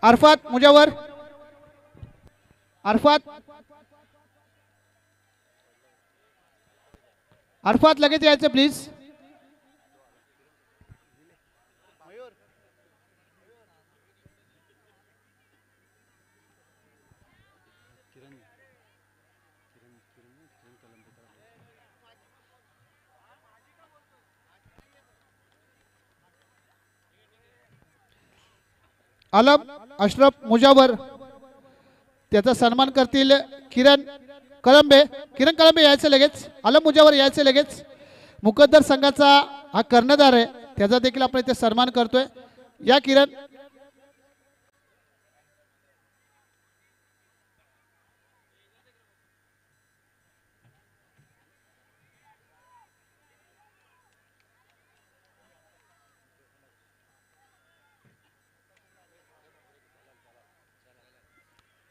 अरफात मुजावर, अरफात अरफात लगेच यायचं प्लीज. आलम अशरफ मुजावर, त्याचा सन्मान करतील किरण कळंबे. किरण कळंबे यायचं लगेच. आलम मुजावर यायचं लगेच. मुकद्दर संघाचा हा कर्णधार आहे, त्याचा देखील आपण इथे सन्मान करतोय. या किरण.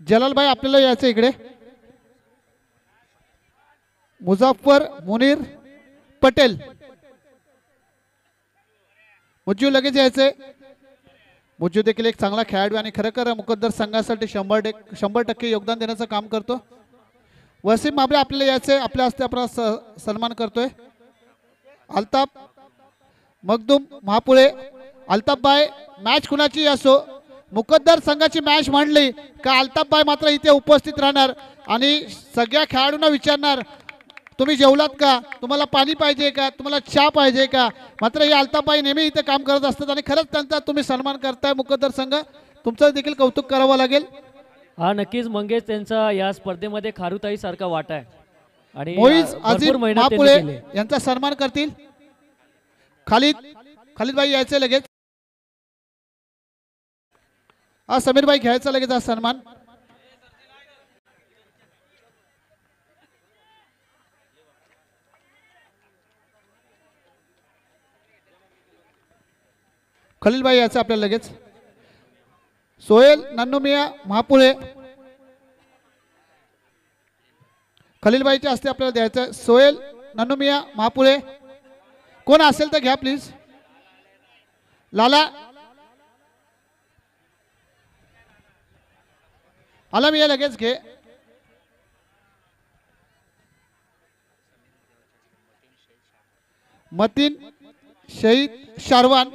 जलालभाई आपल्याला यायचं इकडे. मुझफ्फर मुनीर पटेल, मुज्जू लगेच यायचंय. मुज्जू देखील एक चांगला खेळाडू आणि खरं मुकद्दर संघासाठी 100% योगदान देण्याचं काम करतो. वसीम माबरे आपल्याला यायचंय, आपल्या हस्ते आपण सन्मान करतोय. अल्ताफ मखदूम महापुळे. अल्ताफ भाई, मॅच कुणाची असो, मुकद्दर संघाची मॅच म्हणली का अल्ताफ भाई मात्र इथे उपस्थित राहणार आणि सगळ्या खेळाडूंना विचारणार तुम्ही जेवलात का, तुम्हाला पाणी पाहिजे का, तुम्हाला चहा पाहिजे का. मात्र हे अल्ताफबाई नेहमी इथे काम करत असतात आणि खरंच त्यांचा तुम्ही सन्मान करताय मुकद्दर संघ, तुमचं देखील कौतुक करावं लागेल. हा नक्कीच मंगेश, त्यांचा या स्पर्धेमध्ये खारुताई सारखा वाटा आहे आणि मोईज अजीम महापुळे यांचा सन्मान करतील. खालिद भाई यायचे लगेच. हा समीर भाई घ्यायचा लगेच हा सन्मान. खलील भाई यायचं आपल्याला लगेच. सोहेल नन्नूमिया महापुळे, खलील भाईच्या हस्ते आपल्याला द्यायचं. सोहेल नन्नूमिया महापुळे, कोण असेल तर घ्या प्लीज. लाला आलम या लगेच घे. मतीन शहीद शारवान,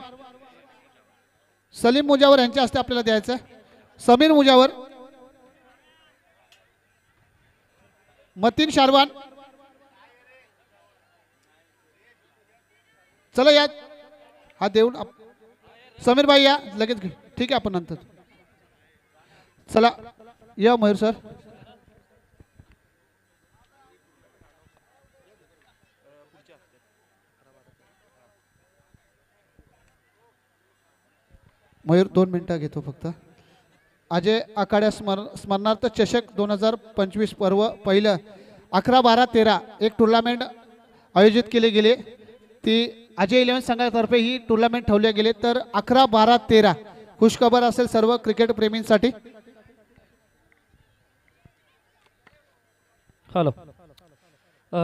सलीम मुजावर यांच्या हस्ते आपल्याला द्यायचं. समीर मुजावर, मतीन शारवान. चला या, हा देऊन समीर भाई या लगेच घे. ठीक आहे, आपण नंतर. चला या मयूर सर. मयूर 2 मिनिटं घेतो फक्त. अजय आखाड्या स्मरणार्थ चषक 2025 पर्व पहिलं 11, 12, 13 एक टुर्नामेंट आयोजित केले गेले. ती अजय 11 संघातर्फे ही टुर्नामेंट ठेवले गेले. तर 11, 12, 13 खुशखबर असेल सर्व क्रिकेट प्रेमींसाठी. Hello,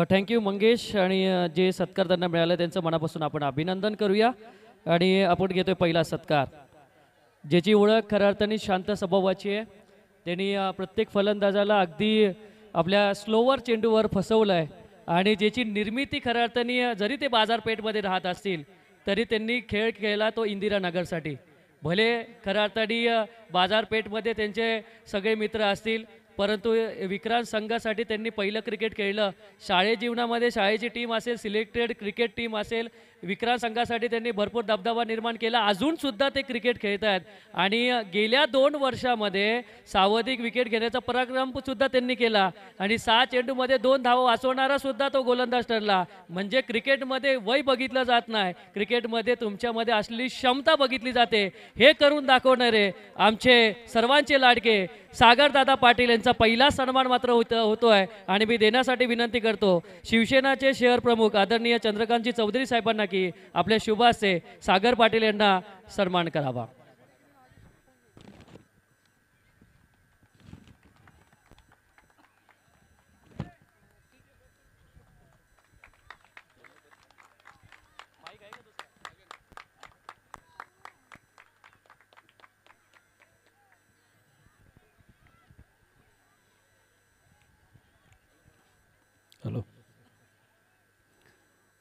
thank you Mangesh. आणि जे सत्कार त्यांना मिळाला त्यांचं मनापासून आपण अभिनंदन करूया. आणि आपण घेतोय पहिला सत्कार, ज्याची ओळख खऱ्या अर्थाने शांत स्वभावाची आहे. त्यांनी प्रत्येक फलंदाजाला अगदी आपल्या स्लोवर चेंडूवर फसवलं आहे आणि ज्याची निर्मिती खऱ्या अर्थाने जरी ते बाजारपेठमध्ये राहत असतील तरी त्यांनी खेळ खेळला तो इंदिरानगरसाठी. भले खऱ्या अर्थाने बाजारपेठमध्ये त्यांचे सगळे मित्र असतील, परंतु विक्रांत संघासाठी त्यांनी पहिलं क्रिकेट खेळलं. शाळे जीवनामध्ये शाळेची टीम असेल, सिलेक्टेड क्रिकेट टीम असेल, विक्रांत संघासाठी त्यांनी भरपूर दबदबा निर्माण केला. अजूनसुद्धा ते क्रिकेट खेळत आहेत आणि गेल्या 2 वर्षामध्ये सर्वाधिक विकेट घेण्याचा पराक्रमसुद्धा त्यांनी केला आणि 6 चेंडूमध्ये 2 धावा वाचवणारा सुद्धा तो गोलंदाज ठरला. म्हणजे क्रिकेटमध्ये वय बघितलं जात नाही, क्रिकेटमध्ये तुमच्यामध्ये असलेली क्षमता बघितली जाते. हे करून दाखवणारे आमचे सर्वांचे लाडके सागरदादा पाटील यांचा पहिला सन्मान मात्र होतोय आणि मी देण्यासाठी विनंती करतो शिवसेनाचे शहर प्रमुख आदरणीय चंद्रकांतजी चौधरी साहेबांना की आपल्या शुभ हस्ते सागर पाटील यांना सन्मान करावा.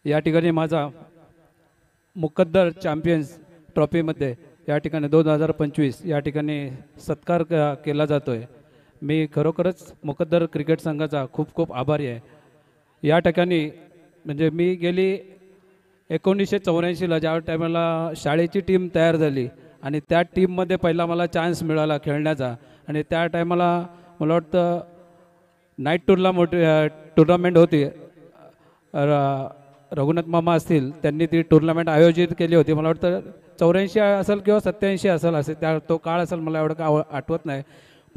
या ठिकाणी माझा मुकद्दर चॅम्पियन्स ट्रॉफीमध्ये या ठिकाणी 2025 या ठिकाणी सत्कार केला जातो आहे. मी खरोखरच मुकद्दर क्रिकेट संघाचा खूप खूप आभारी आहे. या ठिकाणी म्हणजे मी गेली 1984ला ज्या टायमाला शाळेची टीम तयार झाली आणि त्या टीममध्ये पहिला मला चान्स मिळाला खेळण्याचा. आणि त्या टायमाला मला वाटतं नाईट टुर्नामेंट होती. रघुनाथ मामा असतील त्यांनी ती टुर्नामेंट आयोजित केली होती. मला वाटतं 84 असेल किंवा 87 असेल त्या तो काळ असेल, मला एवढं का आठवत नाही.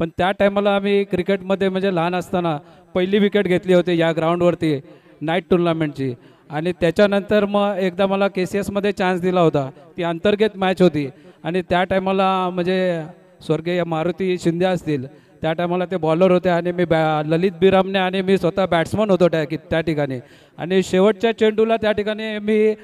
पण त्या टायमाला आम्ही क्रिकेटमध्ये म्हणजे लहान असताना पहिली विकेट घेतली होती या ग्राउंडवरती नाईट टुर्नामेंटची. आणि त्याच्यानंतर मग एकदा मला KCSमध्ये चान्स दिला होता. ती अंतर्गत मॅच होती आणि त्या टायमाला म्हणजे स्वर्गीय मारुती शिंदे असतील त्या टायमाला ते बॉलर होते आणि मी ललित बिरामने आणि मी स्वतः बॅट्समन होतो त्या ठिकाणी. आणि शेवटच्या चेंडूला त्या ठिकाणी मी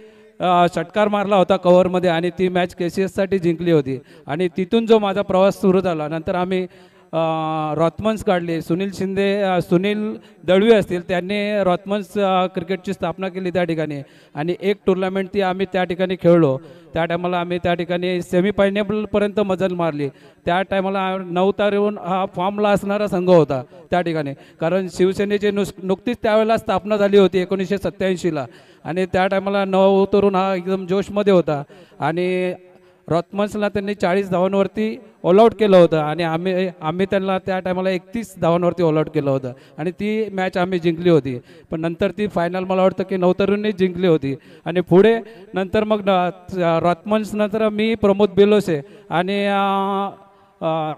षटकार मारला होता कव्हरमध्ये आणि ती मॅच KCSसाठी जिंकली होती. आणि तिथून जो माझा प्रवास सुरू झाला, नंतर आम्ही रॉथमन्स काढले. सुनील दळवी असतील त्यांनी रॉथमन्स क्रिकेटची स्थापना केली त्या ठिकाणी. आणि एक टुर्नामेंट ती आम्ही त्या ठिकाणी खेळलो. त्या टायमाला आम्ही त्या ठिकाणी सेमीफायनलपर्यंत मजल मारली. त्या टायमाला 9 तारेहून हा फॉर्मला असणारा संघ होता त्या ठिकाणी, कारण शिवसेनेची नुकतीच त्यावेळेला स्थापना झाली होती 1987ला. आणि त्या टायमाला 9 तरुण हा एकदम जोशमध्ये होता. आणि रॉथमन्सला त्यांनी 40 धावांवरती ऑल आऊट केलं होतं आणि आम्ही त्यांना त्या टायमाला 31 धावांवरती ऑल आऊट केलं होतं आणि ती मॅच आम्ही जिंकली होती. पण नंतर ती फायनल मला वाटतं की नवतरूंनी जिंकली होती. आणि पुढे नंतर मग रॉथमन्स नंतर मी प्रमोद बेलोसे आणि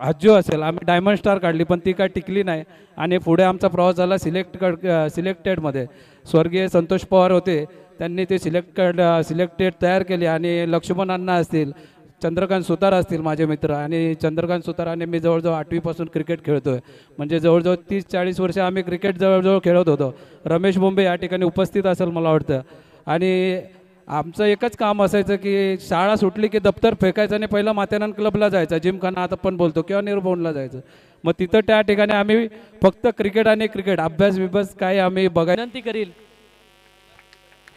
हज्जू असेल आम्ही डायमंड स्टार काढली, पण ती काय टिकली नाही. आणि पुढे आमचा प्रवास झाला सिलेक्टेडमध्ये. स्वर्गीय संतोष पवार होते, त्यांनी ते सिलेक्टेड तयार केले. आणि लक्ष्मण अण्णा असतील, चंद्रकांत सुतार असतील माझे मित्र, आणि चंद्रकांत सुतार आणि मी जवळजवळ 8वीपासून क्रिकेट खेळतो आहे. म्हणजे जवळजवळ 30-40 वर्ष आम्ही क्रिकेट जवळजवळ खेळत होतो. रमेश बोंबे या ठिकाणी उपस्थित असेल मला वाटतं. आणि आमचं एकच काम असायचं की शाळा सुटली की दप्तर फेकायचं आणि पहिलं माथेरान क्लबला जायचं, जिमखाना आता पण बोलतो, किंवा निर्भवनला जायचं. मग तिथं त्या ठिकाणी आम्ही फक्त क्रिकेट आणि क्रिकेट, अभ्यास काय आम्ही बघायला. विनंती करील.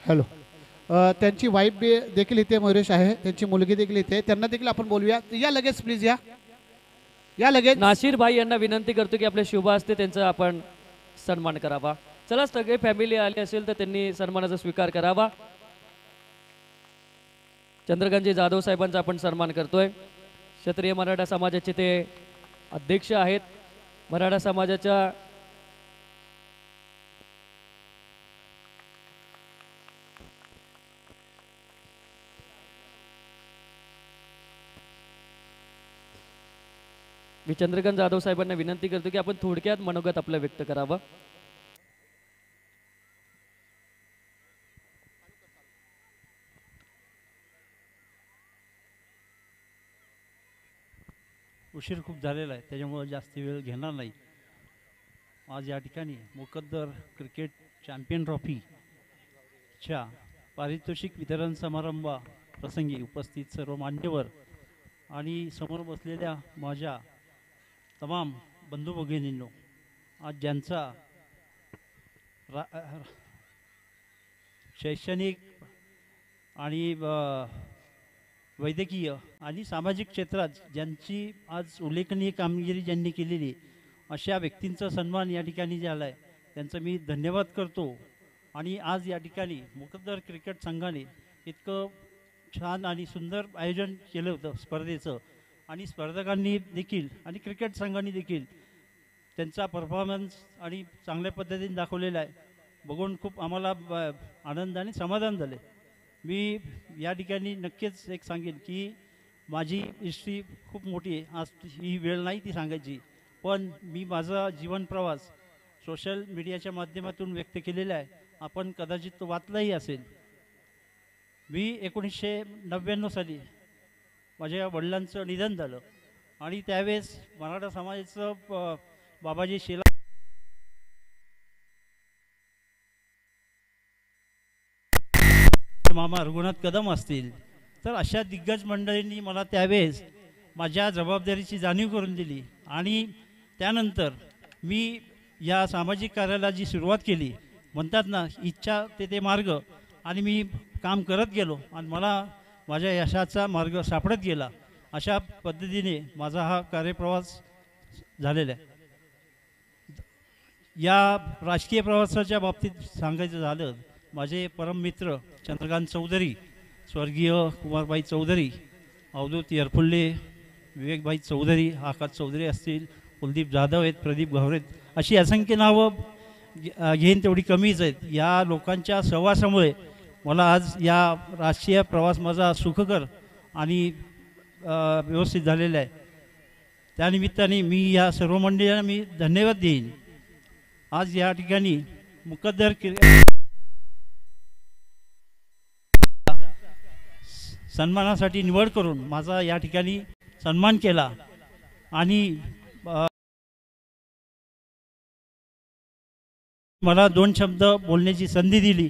हॅलो, त्यांची वाईफ देखील इथे मयुरेश आहे, त्यांची मुलगी देखील इथे, त्यांना देखील आपण बोलूया. या लगेच प्लीज, या लगेच. नाशिर भाई यांना विनंती करतो की आपल्या शुभ असते त्यांचा आपण सन्मान करावा. चला, सगळे फॅमिली आली असेल तर त्यांनी सन्मानाचा स्वीकार करावा. चंद्रकांतजी जाधव साहेबांचा आपण सन्मान करतोय. क्षत्रिय मराठा समाजाचे ते अध्यक्ष आहेत. मराठा समाजाच्या मी चंद्रकांत जाधव साहेबांना विनंती करतो की आपण थोडक्यात मनोगत आपलं व्यक्त करावं. उशीर खूप झालेला आहे, त्याच्यामुळे जास्त वेळ घेणार नाही. आज या ठिकाणी मुकद्दर क्रिकेट चॅम्पियन ट्रॉफीच्या पारितोषिक वितरण समारंभ प्रसंगी उपस्थित सर्व मान्यवर आणि समोर बसलेल्या माझ्या तमाम बंधू भगिनींनो, आज ज्यांचा शैक्षणिक आणि वैद्यकीय आणि सामाजिक क्षेत्रात ज्यांची आज उल्लेखनीय कामगिरी ज्यांनी केलेली, अशा व्यक्तींचा सन्मान या ठिकाणी झाला आहे, त्यांचं मी धन्यवाद करतो. आणि आज या ठिकाणी मुकद्दर क्रिकेट संघाने इतकं छान आणि सुंदर आयोजन केलं होतं स्पर्धेचं, आणि स्पर्धकांनी देखील आणि क्रिकेट संघाने देखील त्यांचा परफॉर्मन्स आणि चांगल्या पद्धतीने दाखवलेला आहे. बघून खूप आम्हाला आनंद आणि समाधान झाले. मी या ठिकाणी नक्कीच एक सांगेन की माझी हिस्ट्री खूप मोठी आहे. आज ही वेळ नाही ती सांगायची, पण मी माझा जीवन प्रवास सोशल मीडियाच्या माध्यमातून व्यक्त केलेला आहे. आपण कदाचित तो वाचलाही असेल. मी 1999 माझ्या वडिलांचं निधन झालं आणि त्यावेळेस मराठा समाजाचं बाबाजी शेला मामा रघुनाथ कदम असतील, तर अशा दिग्गज मंडळींनी मला त्यावेळेस माझ्या जबाबदारीची जाणीव करून दिली. आणि त्यानंतर मी या सामाजिक कार्याला जी सुरुवात केली, म्हणतात ना इच्छा ते मार्ग, आणि मी काम करत गेलो आणि मला माझ्या यशाचा मार्ग सापडत गेला. अशा पद्धतीने माझा हा कार्यप्रवास झालेला आहे. या राजकीय प्रवासाच्या बाबतीत सांगायचं झालं, माझे परम मित्र चंद्रकांत चौधरी, स्वर्गीय कुमारभाई चौधरी, अवधूत येरफुल्ले, विवेकभाई चौधरी, आकाश चौधरी असतील, कुलदीप जाधव आहेत, प्रदीप घावरे, अशी असंख्य नावं घेईन तेवढी कमीच आहेत. या लोकांच्या सहवासामुळे मला आज या राजकीय प्रवास माझा सुखकर आणि व्यवस्थित झालेला आहे. त्यानिमित्ताने मी या सर्व मंडळींना मी धन्यवाद देईन. आज या ठिकाणी मुकद्दर सन्मानासाठी निवड करून माझा या ठिकाणी सन्मान केला आणि मला 2 शब्द बोलण्याची संधी दिली.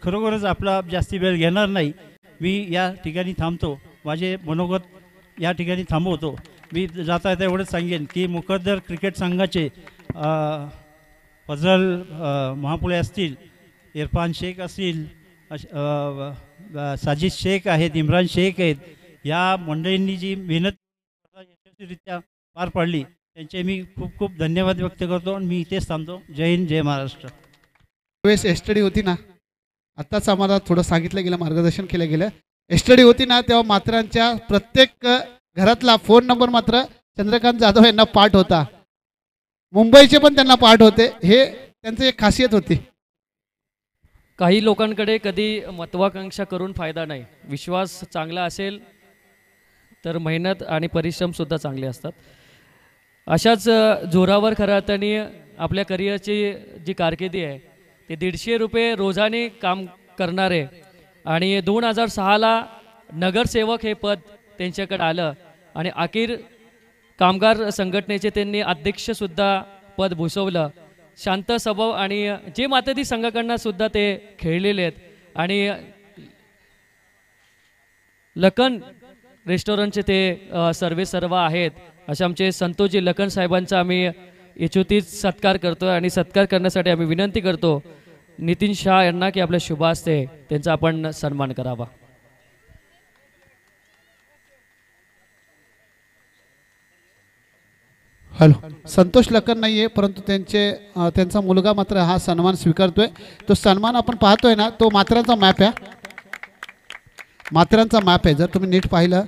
खरोखरच आपला जास्ती वेळ घेणार नाही. मी या ठिकाणी थांबतो. माझे मनोगत या ठिकाणी थांबवतो. मी जाता येता एवढंच सांगेन की मुकद्दर क्रिकेट संघाचे फजल महापुळे असतील, इरफान शेख असतील, साजिद शेख आहेत, इम्रान शेख आहेत, या मंडळींनी जी मेहनत यशस्वीरित्या पार पाडली त्यांचे मी खूप खूप धन्यवाद व्यक्त करतो आणि मी इथेच थांबतो. जय हिंद, जय महाराष्ट्र. वेळेस एसटडी होती ना, आत्ताच आम्हाला थोडं सांगितलं गेलं, मार्गदर्शन केलं गेलं. एसटडी होती ना तेव्हा मात्रांच्या प्रत्येक घरातला फोन नंबर मात्र चंद्रकांत जाधव यांना पाठ होता. मुंबईचे पण त्यांना पाठ होते. हे त्यांची एक खासियत होती. काही लोकांकडे कधी महत्वाकांक्षा करून फायदा नाही. विश्वास चांगला असेल तर मेहनत आणि परिश्रमसुद्धा चांगले असतात. अशाच जोरावर खऱ्या अर्थाने आपल्या करिअरची जी कारकिर्दी आहे ते 150 रुपये रोजाने काम करणारे आणि 2006ला नगरसेवक हे पद त्यांच्याकडे आलं आणि अखेर कामगार संघटनेचे त्यांनी अध्यक्षसुद्धा पद भूषवलं. शांत स्वभाव आणि जे मातधी संघाकडनं सुद्धा ते खेळलेले आहेत आणि लखन रेस्टॉरंटचे ते सर्वेसर्वा आहेत. असे आमचे संतोषजी लखन साहेबांचा आम्ही यचोतीत सत्कार करतो आणि सत्कार करण्यासाठी आम्ही विनंती करतो नितीन शाह यांना की आपल्या शुभ हस्ते त्यांचा आपण सन्मान करावा. हॅलो, संतोष लखन नाही आहे परंतु त्यांचा मुलगा मात्र हा सन्मान स्वीकारतोय. तो सन्मान आपण पाहतोय ना, तो मात्रांचा मॅप आहे. मात्रांचा मॅप आहे. जर तुम्ही नीट पाहिलं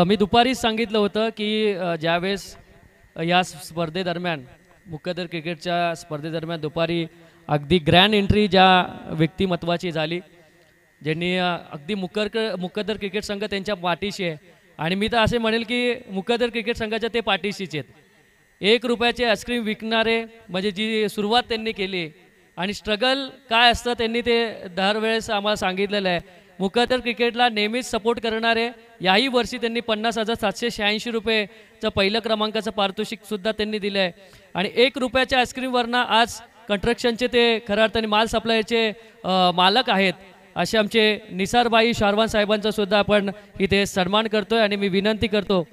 मी दुपारीच सांगितलं होतं की ज्यावेळेस या स्पर्धेदरम्यान मुकद्दर क्रिकेटच्या स्पर्धेदरम्यान दुपारी अगदी ग्रँड एंट्री ज्या व्यक्तिमत्वाची झाली, ज्यांनी अगदी मुकद्दर क्रिकेट संघ त्यांच्या पाठीशी आहे आणि मी तर असे म्हणेल की मुकद्दर क्रिकेट संघाच्या ते पाठीशीच आहेत. 1 रुपयाचे आईस्क्रीम विकणारे म्हणजे जी सुरुवात त्यांनी केली आणि स्ट्रगल काय असतं त्यांनी ते दरवेळेस आम्हाला सांगितलेलं आहे. मुकद्दर क्रिकेटला नेहमीच सपोर्ट करणारे याही वर्षी त्यांनी 50,786 रुपयेचं पहिलं क्रमांकाचं पारितोषिकसुद्धा त्यांनी दिलं आहे आणि 1 रुपयाच्या आईस्क्रीमवरनं आज कंस्ट्रक्शनचे ते खऱ्या अर्थाने माल सप्लायचे मालक आहेत. असे आमचे निसारबाई शारवान साहेबांचा सुद्धा आपण इथे सन्मान करतोय आणि मी विनंती करतो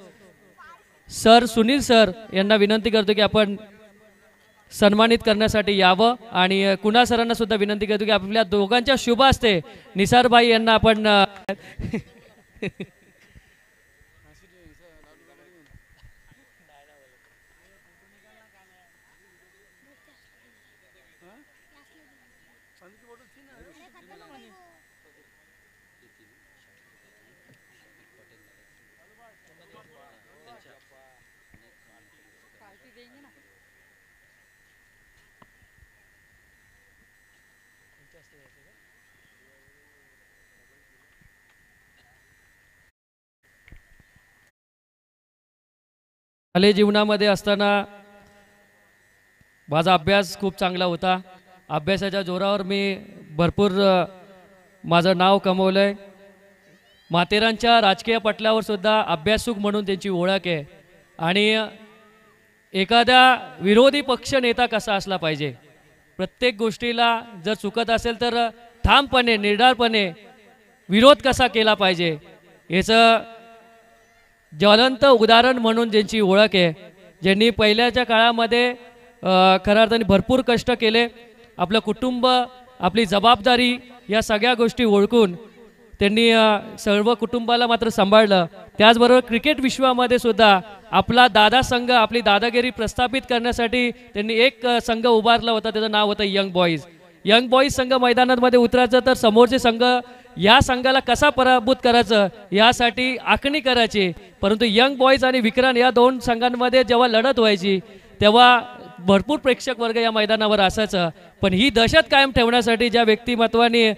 सर सुनील सर यांना विनंती करतो की आपण सन्मानित करण्यासाठी यावं आणि कुणाल सरांना सुद्धा विनंती करतो की आपल्या दोघांच्या शुभ हस्ते निसारबाई यांना आपण शालेय जीवनामध्ये असताना माझा अभ्यास खूप चांगला होता. अभ्यासाच्या जोरावर मी भरपूर माझं नाव कमवलं आहे. माथेरानच्या राजकीय पटलावर सुद्धा अभ्यासुक म्हणून त्यांची ओळख आहे आणि एखाद्या विरोधी पक्ष नेता कसा असला पाहिजे, प्रत्येक गोष्टीला जर चुकत असेल तर ठामपणे निर्धारपणे विरोध कसा केला पाहिजे याचं ज्वलंत उदाहरण म्हणून ज्यांची ओळख आहे, ज्यांनी पहिल्याच्या काळामध्ये खऱ्या अर्थाने भरपूर कष्ट केले, आपलं कुटुंब, आपली जबाबदारी या सगळ्या गोष्टी ओळखून त्यांनी सर्व कुटुंबाला मात्र सांभाळलं. त्याचबरोबर क्रिकेट विश्वामध्ये सुद्धा आपला दादा संघ, आपली दादागिरी प्रस्थापित करण्यासाठी त्यांनी एक संघ उभारला होता, त्याचं नाव होतं यंग बॉईज. यंग बॉईज संघ मैदानामध्ये उतरायचं तर समोरचे संघ या संघाला कसा पराभूत करायचं यासाठी आखणी करायची. परंतु यंग बॉईज आणि विक्रांत या दोन संघांमध्ये जेव्हा लढत व्हायची तेव्हा भरपूर प्रेक्षक वर्ग या मैदानावर असायचं. पण ही दहशत कायम ठेवण्यासाठी ज्या व्यक्तिमत्वाने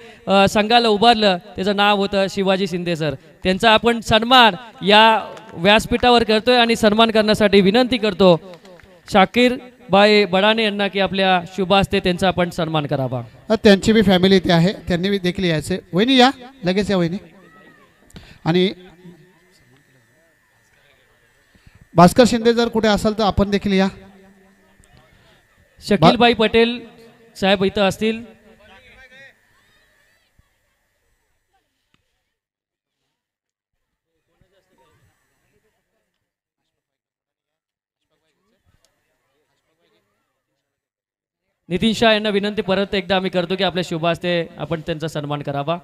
संघाला उभारलं त्याचं नाव होतं शिवाजी शिंदे सर. त्यांचा आपण सन्मान या व्यासपीठावर करतोय आणि सन्मान करण्यासाठी विनंती करतो शाकीर बाई बडाणे यांना की आपल्या शुभ हस्ते त्यांचा आपण सन्मान करावा. त्यांची बी फॅमिली इथे आहे, त्यांनी बी देखील यायचे. वहिनी या, लगेच या वहिनी. आणि भास्कर शिंदे जर कुठे असाल तर आपण देखील या. शकीलबाई पटेल साहेब इथं असतील. नितीन शाह यांना विनंती परत एकदा आम्ही करतो की आपल्या शुभ हस्ते आपण त्यांचा सन्मान करावा.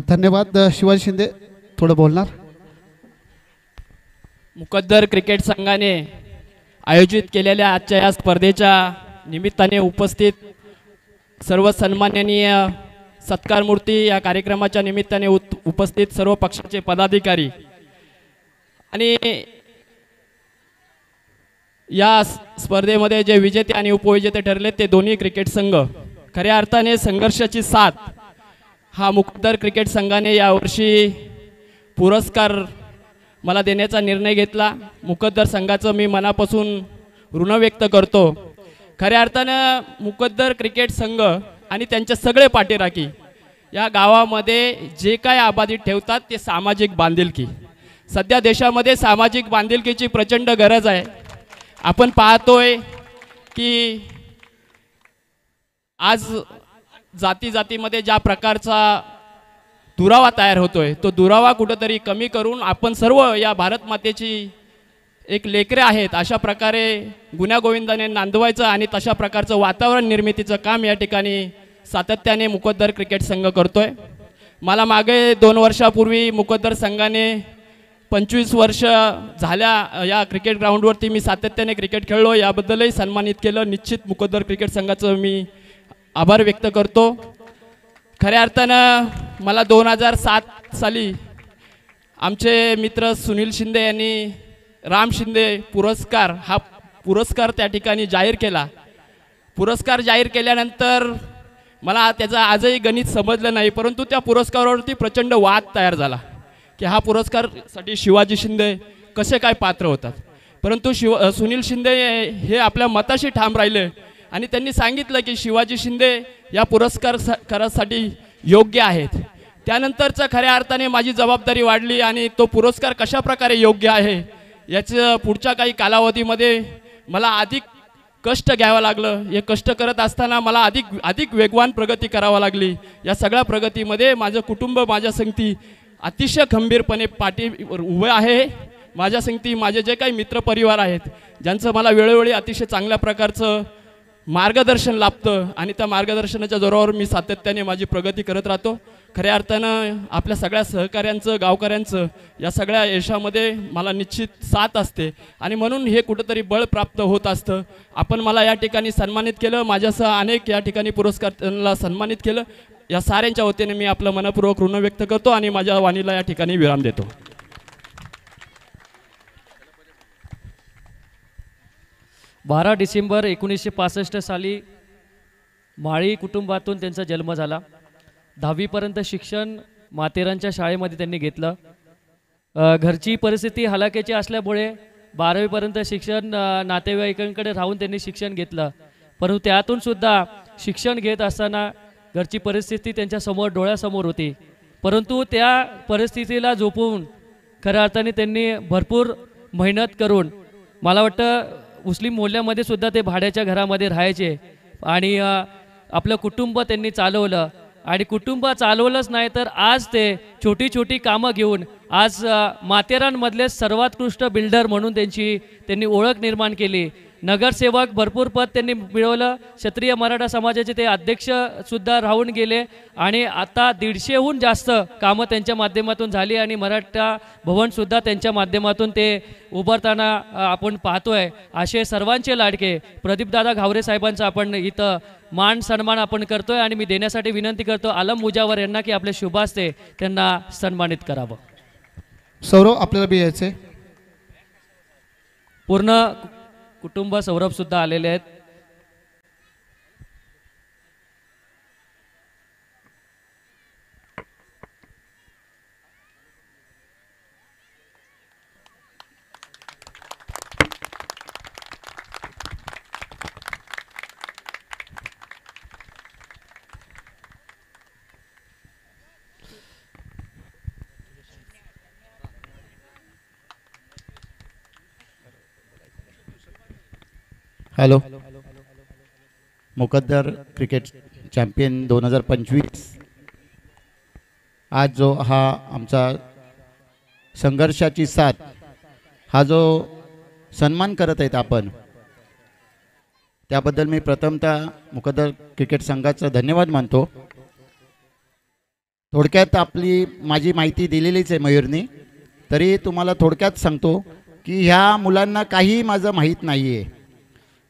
धन्यवाद. शिवाजी शिंदे थोडं बोलणार. मुकद्दर क्रिकेट संघाने आयोजित केलेल्या आजच्या या स्पर्धेच्या निमित्ताने उपस्थित सर्व सन्माननीय सत्कार मूर्ती, या कार्यक्रमाच्या निमित्ताने उपस्थित सर्व पक्षाचे पदाधिकारी आणि या स्पर्धेमध्ये जे विजेते आणि उपविजेते ठरले ते दोन्ही क्रिकेट संघ, खऱ्या अर्थाने संघर्षाची साथ हा मुकद्दर क्रिकेट संघाने यावर्षी पुरस्कार मला देण्याचा निर्णय घेतला. मुकद्दर संघाचं मी मनापासून ऋण व्यक्त करतो. खऱ्या अर्थानं मुकद्दर क्रिकेट संघ आणि त्यांचे सगळे पाठीराखी या गावामध्ये जे काय आबाधित ठेवतात ते सामाजिक बांधिलकी. सध्या देशामध्ये सामाजिक बांधिलकीची प्रचंड गरज आहे. आपण पाहतोय की आज जाती जातीमध्ये ज्या प्रकारचा दुरावा तयार होतोय तो दुरावा कुठंतरी कमी करून आपण सर्व या भारत मातेची एक लेकरे आहेत अशा प्रकारे गुण्यागोविंदाने नांदवायचं आणि तशा प्रकारचं वातावरण निर्मितीचं काम या ठिकाणी सातत्याने मुकद्दर क्रिकेट संघ करतोय. मला मागे 2 वर्षापूर्वी मुकद्दर संघाने 25 वर्ष झाल्या या क्रिकेट ग्राउंडवरती मी सातत्याने क्रिकेट खेळलो, याबद्दलही सन्मानित केलं. निश्चित मुकद्दर क्रिकेट संघाचं मी आभार व्यक्त करतो. खऱ्या अर्थानं मला 2007 साली आमचे मित्र सुनील शिंदे यांनी राम शिंदे पुरस्कार हा पुरस्कार त्या ठिकाणी जाहीर केला. पुरस्कार जाहीर केल्यानंतर मला त्याचं आजही गणित समजलं नाही, परंतु त्या पुरस्कारावरती प्रचंड वाद तयार झाला की हा पुरस्कारसाठी शिवाजी शिंदे कसे काय पात्र होतात. परंतु सुनील शिंदे हे आपल्या मताशी ठाम राहिले आणि त्यांनी सांगितलं की शिवाजी शिंदे या पुरस्कारासाठी योग्य आहेत. त्यानंतरचं खऱ्या अर्थाने माझी जबाबदारी वाढली आणि तो पुरस्कार कशा प्रकारे योग्य आहे याचं पुढच्या काही कालावधीमध्ये मला अधिक कष्ट घ्यावं लागलं. हे कष्ट करत असताना मला अधिक वेगवान प्रगती करावी लागली. या सगळ्या प्रगतीमध्ये माझं कुटुंब माझ्या संगती अतिशय खंबीरपणे पाठीवर उभे आहे. माझ्या संगती माझे जे काही मित्रपरिवार आहेत ज्यांचं मला वेळोवेळी अतिशय चांगल्या प्रकारचं मार्गदर्शन लाभतं आणि त्या मार्गदर्शनाच्या जोरावर मी सातत्याने माझी प्रगती करत राहतो. खऱ्या अर्थानं आपल्या सगळ्या सहकाऱ्यांचं, गावकऱ्यांचं या सगळ्या यशामध्ये मला निश्चित साथ असते आणि म्हणून हे कुठंतरी बळ प्राप्त होत असतं. आपण मला या ठिकाणी सन्मानित केलं, माझ्यासह अनेक या ठिकाणी पुरस्कारांना सन्मानित केलं. या साऱ्यांच्या वतीने मी आपलं मनपूर्वक ऋण व्यक्त करतो आणि माझ्या वाणीला या ठिकाणी विराम देतो. 12 डिसेंबर 1965 साली माळी कुटुंबातून त्यांचा जन्म झाला. 10वीपर्यंत शिक्षण माथेरानच्या शाळेमध्ये त्यांनी घेतलं. घरची परिस्थिती हलाखीची असल्यामुळे 12वीपर्यंत शिक्षण नातेवाईकांकडे राहून त्यांनी शिक्षण घेतलं, परंतु त्यातून सुद्धा शिक्षण घेत असताना घरची परिस्थिती त्यांच्यासमोर डोळ्यासमोर होती, परंतु त्या परिस्थितीला झोपून खऱ्या अर्थाने त्यांनी भरपूर मेहनत करून, मला वाटतं मुस्लिम मोहल्ल्यामध्ये सुद्धा ते भाड्याच्या घरामध्ये राहायचे आणि आपलं कुटुंब त्यांनी चालवलं आणि कुटुंब चालवलंच नाही तर आज ते छोटी छोटी कामं घेऊन आज माथेरानमधले सर्वोत्कृष्ट बिल्डर म्हणून त्यांनी ओळख निर्माण केली. नगरसेवक भरपूर पद त्यांनी मिळवलं, क्षत्रिय मराठा समाजाचे ते अध्यक्षसुद्धा राहून गेले आणि आता 150हून जास्त कामं त्यांच्या माध्यमातून झाली आणि मराठा भवनसुद्धा त्यांच्या माध्यमातून ते उभारताना आपण पाहतोय. असे सर्वांचे लाडके प्रदीपदादा घावरे साहेबांचा आपण इथं मान सन्मान आपण करतोय आणि मी देण्यासाठी विनंती करतो आलम मुजावर यांना की आपले शुभास्ते त्यांना सन्मानित करावं. सौरव आपल्याला बी यायचे. पूर्ण कुटुंब सौरभ सुद्धा आलेले आहेत. हॅलो, मुकद्दर क्रिकेट चॅम्पियन 2025 आज जो हा आमचा संघर्षाची साथ हा जो सन्मान करत आहेत आपण, त्याबद्दल मी प्रथमतः मुकद्दर क्रिकेट संघाचा धन्यवाद मानतो. थोडक्यात माझी माहिती दिलेलीच आहे मयूरनी, तरी तुम्हाला थोडक्यात सांगतो की ह्या मुलांना काही माझं माहीत नाही आहे.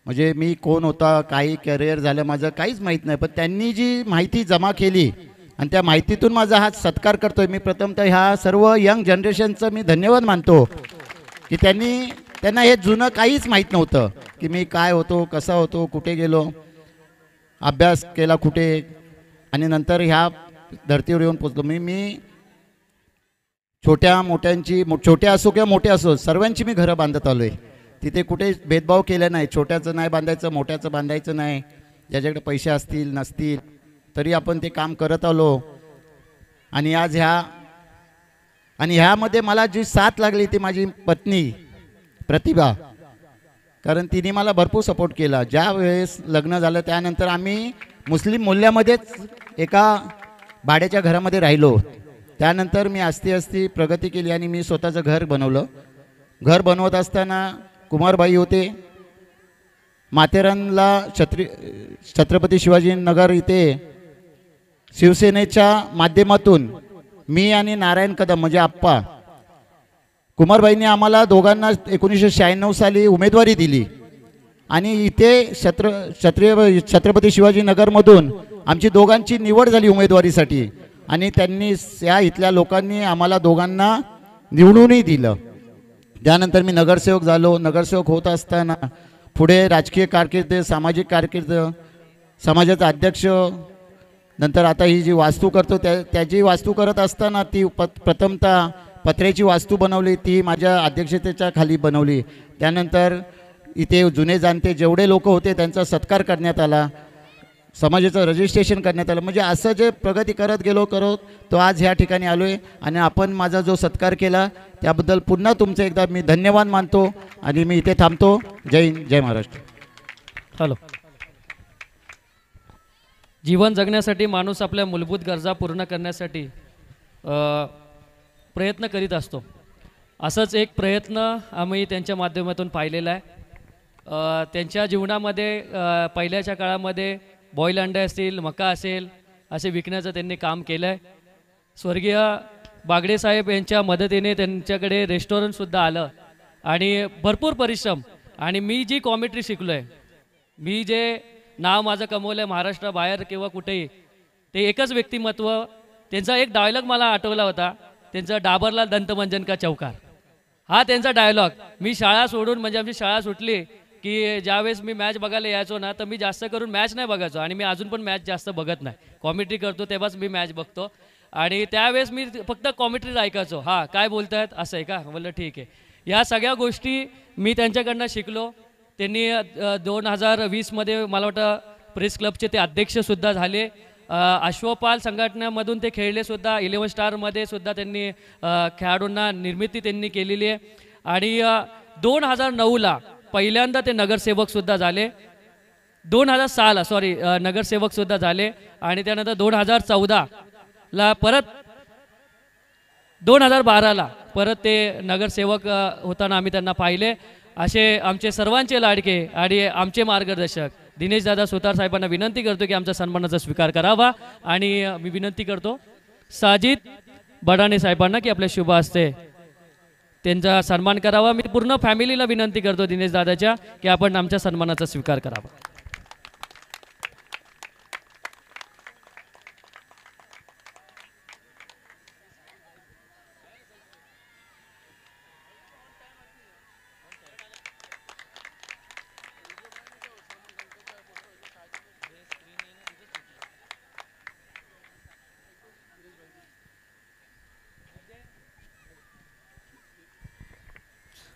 म्हणजे मी कोण होता, काही करिअर झालं माझं काहीच माहीत नाही, पण त्यांनी जी माहिती जमा केली आणि त्या माहितीतून माझा हा सत्कार करतोय. मी प्रथमतः ह्या सर्व यंग जनरेशनचं मी धन्यवाद मानतो की त्यांना हे जुनं काहीच माहीत नव्हतं की मी काय होतो, कसा होतो, कुठे गेलो, अभ्यास केला कुठे, आणि नंतर ह्या धर्तीवर येऊन पोचलो. मी छोट्या मोठ्यांची, छोटे असो किंवा मोठे असो, सर्वांची मी घरं बांधत आलो आहे. तिथे कुठे भेदभाव केला नाही. छोट्याचं नाही बांधायचं, मोठ्याचं बांधायचं नाही. ज्याच्याकडे पैसे असतील नसतील तरी आपण ते काम करत आलो. आणि आज ह्यामध्ये मला जी साथ लागली ती माझी पत्नी प्रतिभा, कारण तिने मला भरपूर सपोर्ट केला. ज्या वेळेस लग्न झालं त्यानंतर आम्ही मुस्लिम मोहल्ल्यामध्येच एका भाड्याच्या घरामध्ये राहिलो. त्यानंतर मी आस्ती प्रगती केली आणि मी स्वतःचं घर बनवलं. घर बनवत असताना कुमारबाई होते माथेरानला, छत्रपती शिवाजी नगर इथे शिवसेनेच्या माध्यमातून मी आणि नारायण कदम म्हणजे आप्पा, कुमारबाईंनी आम्हाला दोघांना 1996 साली उमेदवारी दिली आणि इथे छत्रपती शिवाजी नगरमधून आमची दोघांची निवड झाली उमेदवारीसाठी आणि त्यांनी या इथल्या लोकांनी आम्हाला दोघांना निवडूनही दिलं. त्यानंतर मी नगरसेवक झालो. नगरसेवक होत असताना पुढे राजकीय कारकीर्द, सामाजिक कारकीर्द, समाजाचा अध्यक्ष, नंतर आता ही जी वास्तू करतो त्याची वास्तू करत असताना ती प्रथमतः पत्र्याची वास्तू बनवली, ती माझ्या अध्यक्षतेच्या खाली बनवली. त्यानंतर इथे जुने जाणते जेवढे लोक होते त्यांचा सत्कार करण्यात आला, समाजाचं रजिस्ट्रेशन करण्यात आलं. म्हणजे असं जे प्रगती करत गेलो तो आज ह्या ठिकाणी आलो आहे आणि आपण माझा जो सत्कार केला त्याबद्दल पुन्हा तुमचं एकदा मी धन्यवाद मानतो आणि मी इथे थांबतो. जय हिंद, जय महाराष्ट्र. हॅलो, जीवन जगण्यासाठी माणूस आपल्या मूलभूत गरजा पूर्ण करण्यासाठी प्रयत्न करीत असतो. असंच एक प्रयत्न आम्ही त्यांच्या माध्यमातून पाहिलेला आहे. त्यांच्या जीवनामध्ये पहिल्याच्या काळामध्ये बॉईल अंडे असतील, मका असेल, असे विकण्याचं त्यांनी काम केलं आहे. स्वर्गीय बागडे साहेब यांच्या मदतीने त्यांच्याकडे रेस्टॉरंटसुद्धा आलं आणि भरपूर परिश्रम. आणि मी जी कॉमेंट्री शिकलो आहे, मी जे नाव माझं कमवलं आहे महाराष्ट्राबाहेर किंवा कुठेही, ते एकच व्यक्तिमत्व. त्यांचा एक डायलॉग मला आठवला होता, त्यांचा डाबरलाल दंतमंजन का चौकार, हा त्यांचा डायलॉग. मी शाळा सोडून, म्हणजे आमची शाळा सुटली की ज्यावेळेस मी मॅच बघायला यायचो ना, तर मी जास्त करून मॅच नाही बघायचो आणि मी अजून पण मॅच जास्त बघत नाही. कॉमेंट्री करतो तेव्हाच मी मॅच बघतो आणि त्यावेळेस मी फक्त कॉमेंट्री ऐकायचो. हां, काय बोलतायत असं आहे का, बोललं ठीक आहे. या सगळ्या गोष्टी मी त्यांच्याकडनं शिकलो. त्यांनी 2020मध्ये मला वाटतं प्रेस क्लबचे ते अध्यक्षसुद्धा झाले. अश्वपाल संघटनेमधून ते खेळलेसुद्धा. 11 स्टारमध्ये सुद्धा त्यांनी खेळाडूंना निर्मिती त्यांनी केलेली आहे. आणि 2009ला पहिल्यांदा ते नगरसेवकसुद्धा झाले. 2006ला नगरसेवकसुद्धा झाले. आणि त्यानंतर 2014ला परत 2012ला परत ते नगरसेवक होताना आम्ही त्यांना पाहिले. असे आमचे सर्वांचे लाडके आणि आमचे मार्गदर्शक दिनेश दादा सुतार साहेबांना विनंती करतो की आमच्या सन्मानाचा स्वीकार करावा. आणि मी विनंती करतो साजिद बडाणे साहेबांना की आपल्या शुभ हस्ते त्यांचा सन्मान करावा. मी पूर्ण फॅमिलीला विनंती करतो दिनेश दादाच्या की आपण आमच्या सन्मानाचा स्वीकार करावा.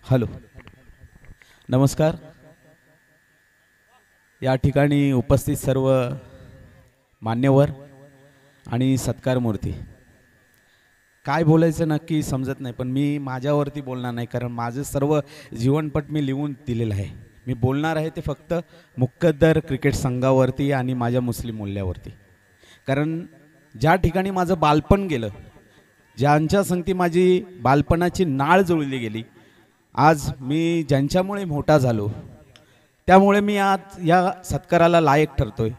हॅलो, नमस्कार. या ठिकाणी उपस्थित सर्व मान्यवर आणि सत्कार मूर्ती, काय बोलायचं नक्की समजत नाही, पण मी माझ्यावरती बोलणार नाही कारण माझं सर्व जीवनपट मी लिहून दिलेलं आहे. मी बोलणार आहे ते फक्त मुक्कद्दर क्रिकेट संघावरती आणि माझ्या मुस्लिम मूल्यावरती. कारण ज्या ठिकाणी माझं बालपण गेलं, ज्यांच्या संगती माझी बालपणाची नाळ जुळली गेली, आज मी ज्यांच्यामुळे मोठा झालो त्यामुळे मी आज या सत्काराला लायक ठरतोय.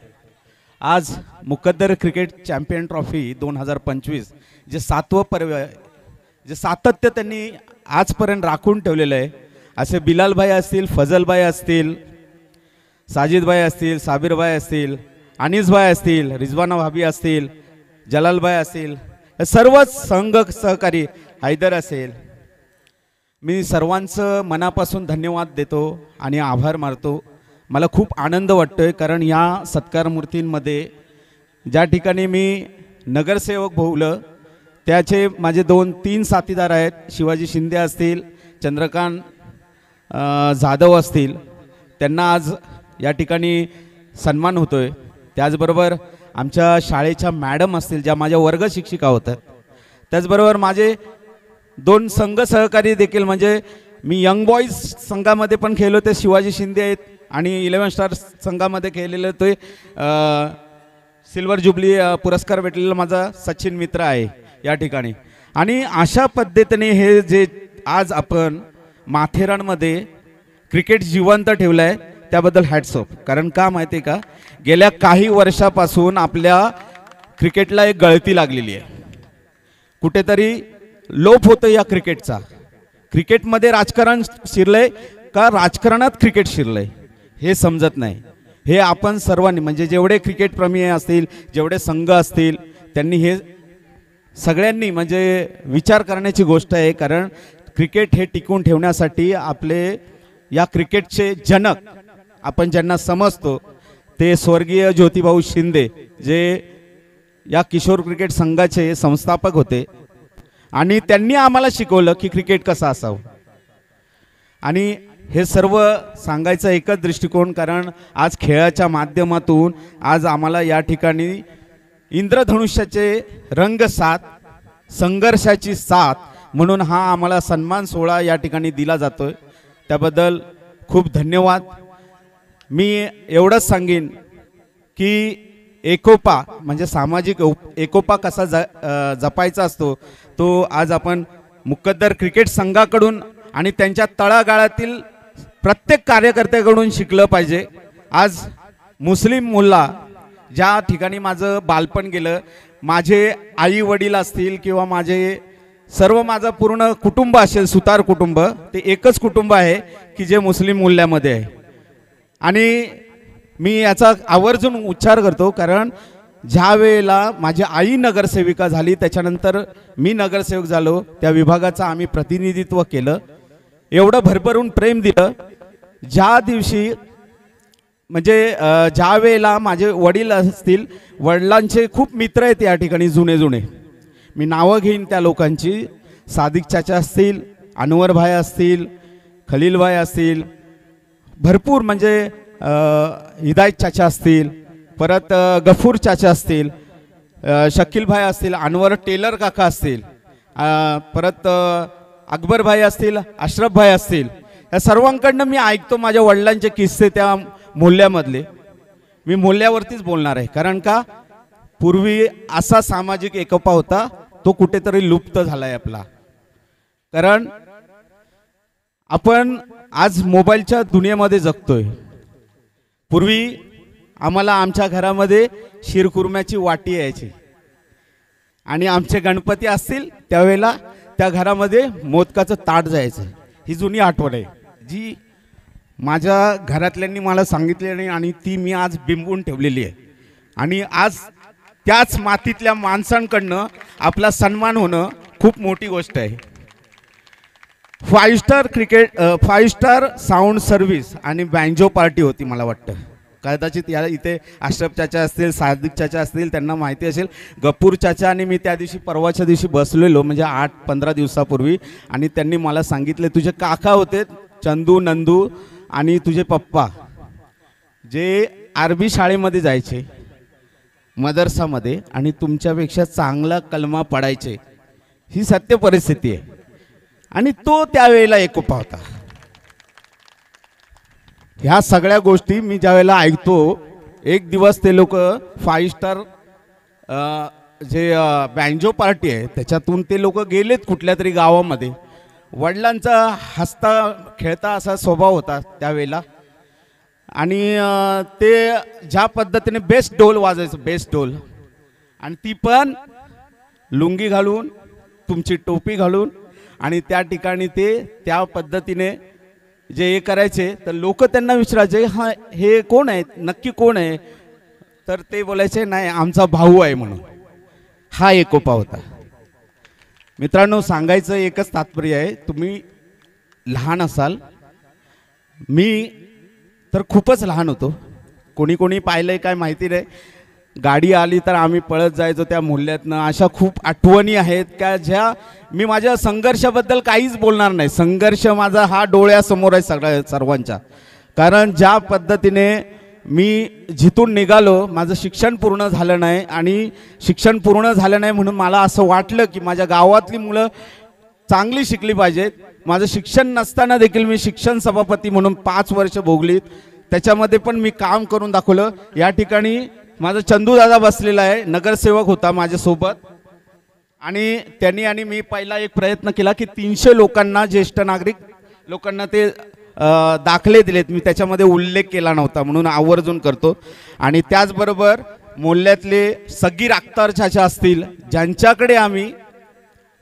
आज मुकद्दर क्रिकेट चॅम्पियन ट्रॉफी 2025 जे 7वं पर्व आहे, जे सातत्य त्यांनी आजपर्यंत राखून ठेवलेलं आहे, असे बिलालभाई असतील, फजलभाई असतील, साजिदभाई असतील, साबिरभाई असतील, अनीसभाई असतील, रिजवाना भाभी असतील, जलालभाई असतील, सर्वच संघ सहकारी, हैदर असेल, मी सर्वांचं मनापासून धन्यवाद देतो आणि आभार मानतो. मला खूप आनंद वाटतोय कारण या सत्कार मूर्तींमध्ये ज्या ठिकाणी मी नगरसेवक भोवलं त्याचे माझे 2-3 साथीदार आहेत. शिवाजी शिंदे असतील, चंद्रकांत जाधव असतील, त्यांना आज या ठिकाणी सन्मान होतोय. त्याचबरोबर आमच्या शाळेच्या मॅडम असतील ज्या माझ्या वर्ग शिक्षिका होत्या. त्याचबरोबर माझे 2 संघ सहकारी देखील, म्हणजे मी यंग बॉईज संघामध्ये पण खेळलो ते शिवाजी शिंदे आहेत आणि 11 स्टार संघामध्ये खेळलेलं ते सिल्वर जुबली पुरस्कार भेटलेला माझा सचिन मित्र आहे या ठिकाणी. आणि अशा पद्धतीने हे जे आज आपण माथेरानमध्ये क्रिकेट जिवंत ठेवलं आहे त्याबद्दल हॅट्स ऑफ. कारण का माहिती आहे का, गेल्या काही वर्षापासून आपल्या क्रिकेटला एक गळती लागलेली आहे, कुठेतरी लोप होतं या क्रिकेटचा. क्रिकेटमध्ये राजकारण शिरलंय का राजकारणात क्रिकेट शिरलंय हे समजत नाही. हे आपण सर्वांनी, म्हणजे जेवढे क्रिकेट प्रेमी असतील, जेवढे संघ असतील, त्यांनी हे सगळ्यांनी म्हणजे विचार करण्याची गोष्ट आहे. कारण क्रिकेट हे टिकून ठेवण्यासाठी आपले या क्रिकेटचे जनक आपण ज्यांना समजतो ते स्वर्गीय ज्योतिभाऊ शिंदे, जे या किशोर क्रिकेट संघाचे संस्थापक होते आणि त्यांनी आम्हाला शिकवलं की क्रिकेट कसं असावं. आणि हे सर्व सांगायचं एकच दृष्टिकोन, कारण आज खेळाच्या माध्यमातून आज आम्हाला या ठिकाणी इंद्रधनुष्याचे रंग साथ, संघर्षाची साथ म्हणून हा आम्हाला सन्मान सोहळा या ठिकाणी दिला जातोय. त्याबद्दल खूप धन्यवाद. मी एवढंच सांगेन की एकोपा म्हणजे सामाजिक एकोपा कसा जपायचा असतो तो आज आपण मुकद्दर क्रिकेट संघाकडून आणि त्यांच्या तळागाळातील प्रत्येक कार्यकर्त्याकडून शिकलं पाहिजे. आज मुस्लिम मुल्ला ज्या ठिकाणी माझं बालपण गेलं, माझे आई वडील असतील किंवा माझे सर्व माझं पूर्ण कुटुंब असेल, सुतार कुटुंब, ते एकच कुटुंब आहे की जे मुस्लिम मूल्यामध्ये आहे. आणि मी याचा आवर्जून उच्चार करतो कारण ज्या वेळेला माझी आई नगरसेविका झाली त्याच्यानंतर मी नगरसेवक झालो, त्या विभागाचं आम्ही प्रतिनिधित्व केलं, एवढं भरभरून प्रेम दिलं. ज्या दिवशी म्हणजे ज्या वेळेला माझे वडील असतील, वडिलांचे खूप मित्र आहेत या ठिकाणी जुने जुने, मी नावं घेईन त्या लोकांची, सादिक चाचा असतील, अनवरभाई असतील, खलीलभाई असतील, भरपूर म्हणजे हिदायत चाचा असतील, परत गफूर चाचा असतील, शकीलभाई असतील, अनवर टेलर काका असतील, परत अकबरभाई असतील, अशरफभाई असतील. या सर्वांकडनं मी ऐकतो माझ्या वडिलांचे किस्से त्या मूल्यामधले. मी मूल्यावरतीच बोलणार आहे, कारण का पूर्वी असा सामाजिक एकोपा होता तो कुठेतरी लुप्त झालाय आपला. कारण आपण आज मोबाईलच्या दुनियेमध्ये जगतोय. पूर्वी आम्हाला आमच्या घरामध्ये शिरकुर्म्याची वाटी यायची आणि आमचे गणपती असतील त्यावेळेला त्या घरामध्ये मोदकाचं ताट जायचं. ही जुनी आठवण आहे जी माझ्या घरातल्यांनी मला सांगितली नाही आणि ती मी आज बिंबवून ठेवलेली आहे. आणि आज त्याच मातीतल्या माणसांकडनं आपला सन्मान होणं खूप मोठी गोष्ट आहे. 5 स्टार साऊंड सर्व्हिस आणि बँजो पार्टी होती. मला वाटतं कदाचित या इथे अशरफ चाचा असतील, सादिक चाचा असतील, त्यांना माहिती असेल. गफूर चाचा आणि मी त्या दिवशी परवाच्या दिवशी बसलेलो म्हणजे 8-15 दिवसापूर्वी, आणि त्यांनी मला सांगितले तुझे काका होते चंदू, नंदू आणि तुझे पप्पा जे अरबी शाळेमध्ये जायचे मदरसामध्ये आणि तुमच्यापेक्षा चांगला कलमा पडायचे. ही सत्य परिस्थिती आहे. आणि तो त्यावेळेला एकोपा होता. ह्या सगळ्या गोष्टी मी ज्यावेळेला ऐकतो, एक दिवस ते लोक 5 स्टार जे बँजो पार्टी आहे त्याच्यातून ते लोक गेलेत कुठल्या तरी गावामध्ये. वडिलांचा हसता खेळता असा स्वभाव होता त्यावेळेला. आणि ते ज्या पद्धतीने बेस्ट ढोल वाजायचं, बेस्ट ढोल, आणि ती पण लुंगी घालून, तुमची टोपी घालून, आणि त्या ठिकाणी ते त्या पद्धतीने जे हे करायचे. तर लोक त्यांना विचारायचे हा हे कोण आहे, नक्की कोण आहे? तर ते बोलायचे नाही आमचा भाऊ आहे म्हणून. हा एकोपा होता. मित्रांनो, सांगायचं एकच तात्पर्य आहे, तुम्ही लहान असाल, मी तर खूपच लहान होतो. कोणी कोणी पाहिलंय काय माहिती नाही. गाडी आली तर आम्ही पळत जायचो त्या मूल्यातनं. अशा खूप आठवणी आहेत का ज्या मी माझ्या संघर्षाबद्दल काहीच बोलणार नाही. संघर्ष माझा हा डोळ्यासमोर आहे सर्वांच्या. कारण ज्या पद्धतीने मी जिथून निघालो, माझं शिक्षण पूर्ण झालं नाही, आणि शिक्षण पूर्ण झालं नाही म्हणून मला असं वाटलं की माझ्या गावातली मुलं चांगली शिकली पाहिजेत. माझं शिक्षण नसताना देखील मी शिक्षण सभापती म्हणून 5 वर्ष भोगलीत. त्याच्यामध्ये पण मी काम करून दाखवलं. या ठिकाणी माझा चंदू दादा बसलेला आहे, नगरसेवक होता माझ्यासोबत, आणि त्यांनी आणि मी पहिला एक प्रयत्न केला की 300 लोकांना, ज्येष्ठ नागरिक लोकांना ते दाखले दिलेत. मी त्याच्यामध्ये उल्लेख केला नव्हता म्हणून आवर्जून करतो. आणि त्याचबरोबर मोल्ल्यातले सगीर अख्तर चाचा असतील, ज्यांच्याकडे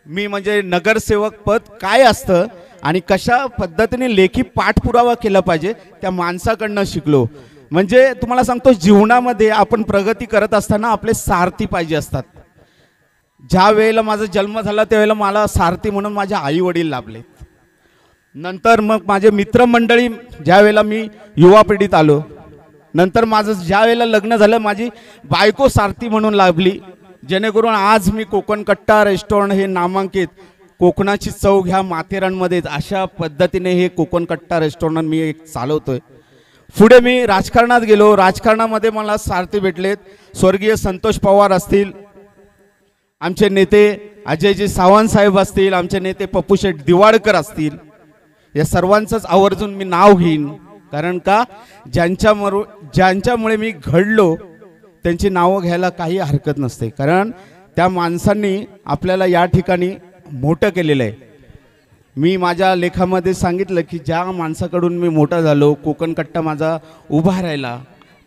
मी म्हणजे नगरसेवक पद काय असतं आणि कशा पद्धतीने लेखी पाठपुरावा केला पाहिजे त्या माणसाकडनं शिकलो. म्हणजे तुम्हाला सांगतो, जीवनामध्ये आपण प्रगती करत असताना आपले सारथी पाहिजे असतात. ज्या वेळेला माझा जन्म झाला त्यावेळेला मला सारथी म्हणून माझे आई वडील लाभले. नंतर मग माझे मित्रमंडळी, ज्या वेळेला मी युवा पिढीत आलो, नंतर माझं ज्या वेळेला लग्न झालं माझी बायको सारथी म्हणून लाभली. जेणेकरून आज मी कोकण कट्टा रेस्टॉरंट हे नामांकित, कोकणाची चव घ्या माथेरानमध्ये, अशा पद्धतीने हे कोकण कट्टा रेस्टॉरंट मी एक चालवतोय. पुढे मी राजकारणात गेलो. राजकारणामध्ये मला सारथी भेटलेत. स्वर्गीय संतोष पवार असतील, आमचे नेते अजयजी सावंत साहेब असतील, आमचे नेते पप्पूशेठ दिवाडकर असतील. या सर्वांचंच आवर्जून मी नाव घेईन, कारण का ज्यांच्यामुळे मी घडलो त्यांची नावं घ्यायला काही हरकत नसते. कारण त्या माणसांनी आपल्याला या ठिकाणी मोठं केलेलं आहे. मी माझ्या लेखामध्ये सांगितलं की ज्या माणसाकडून मी मोठा झालो, कोकण कट्टा माझा उभा राहिला,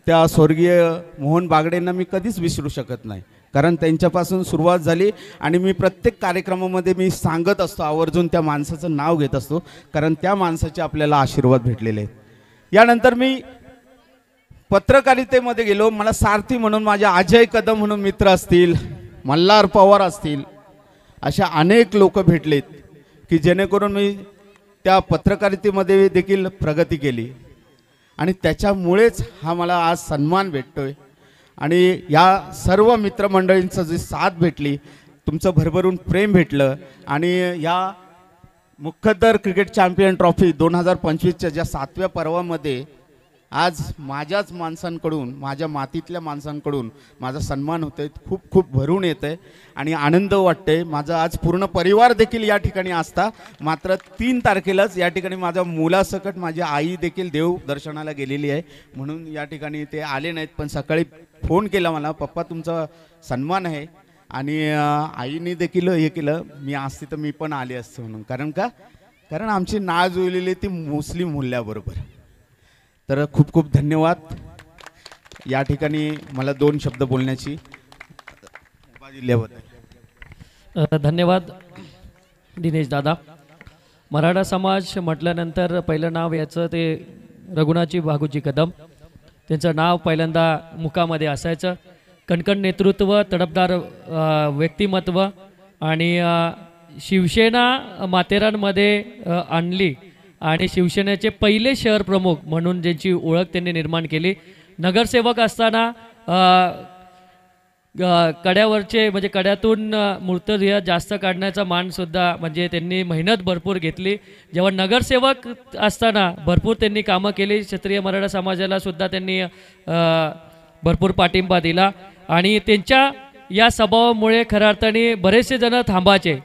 त्या स्वर्गीय मोहन बागडेंना मी कधीच विसरू शकत नाही. कारण त्यांच्यापासून सुरुवात झाली आणि मी प्रत्येक कार्यक्रमामध्ये मी सांगत असतो, आवर्जून त्या माणसाचं नाव घेत असतो, कारण त्या माणसाचे आपल्याला आशीर्वाद भेटलेले आहेत. यानंतर मी पत्रकारितेमध्ये गेलो. मला सारथी म्हणून माझे अजय कदम म्हणून मित्र असतील, मल्हार पवार असतील, अशा अनेक लोक भेटलेत की जेणेकरून मी त्या पत्रकारितेमध्ये देखील प्रगती केली आणि त्याच्यामुळेच हा मला आज सन्मान भेटतोय. आणि या सर्व मित्रमंडळींचं जी साथ भेटली, तुमचं भरभरून प्रेम भेटलं आणि या मुख्यतर क्रिकेट चॅम्पियन ट्रॉफी 2025च्या ज्या 7व्या पर्वामध्ये आज माझ्याच माणसांकडून, माझ्या मातीतल्या माणसांकडून माझा सन्मान होतोय, खूप खूप भरून येत आहे आणि आनंद वाटते. माझा आज पूर्ण परिवार देखील या ठिकाणी असता, मात्र 3 तारखेलाच या ठिकाणी माझ्या मुलासकट माझी आई देखील देव दर्शनाला गेलेली आहे, म्हणून या ठिकाणी ते आले नाहीत. पण सकाळी फोन केला मला, पप्पा तुमचा सन्मान आहे, आणि आईने देखील हे केलं, मी असते तर मी पण आले असते म्हणून. कारण आमची नाळ जुळलेली ती मुस्लिम मूल्याबरोबर. तर खूप खूप धन्यवाद या ठिकाणी मला 2 शब्द बोलण्याची मुभा दिल्याबद्दल. धन्यवाद दिनेश दादा. मराठा समाज म्हटल्यानंतर पहिलं नाव याचं ते रघुनाथजी भागूजी कदम. त्यांचं नाव पहिल्यांदा मुखामध्ये असायचं. कणकण नेतृत्व, तडफदार व्यक्तिमत्व आणि शिवसेना माथेरानमध्ये आणली आणि शिवसेनेचे पहिले शहर प्रमुख म्हणून ज्यांची ओळख त्यांनी निर्माण केली. नगरसेवक असताना कड्यावरचे म्हणजे कड्यातून मूर्तदेह जास्त काढण्याचा मानसुद्धा म्हणजे त्यांनी मेहनत भरपूर घेतली. जेव्हा नगरसेवक असताना भरपूर त्यांनी कामं केली. क्षत्रिय मराठा समाजाला सुद्धा त्यांनी भरपूर पाठिंबा दिला आणि त्यांच्या या स्वभावामुळे खऱ्या अर्थाने बरेचसे जण थांबायचे,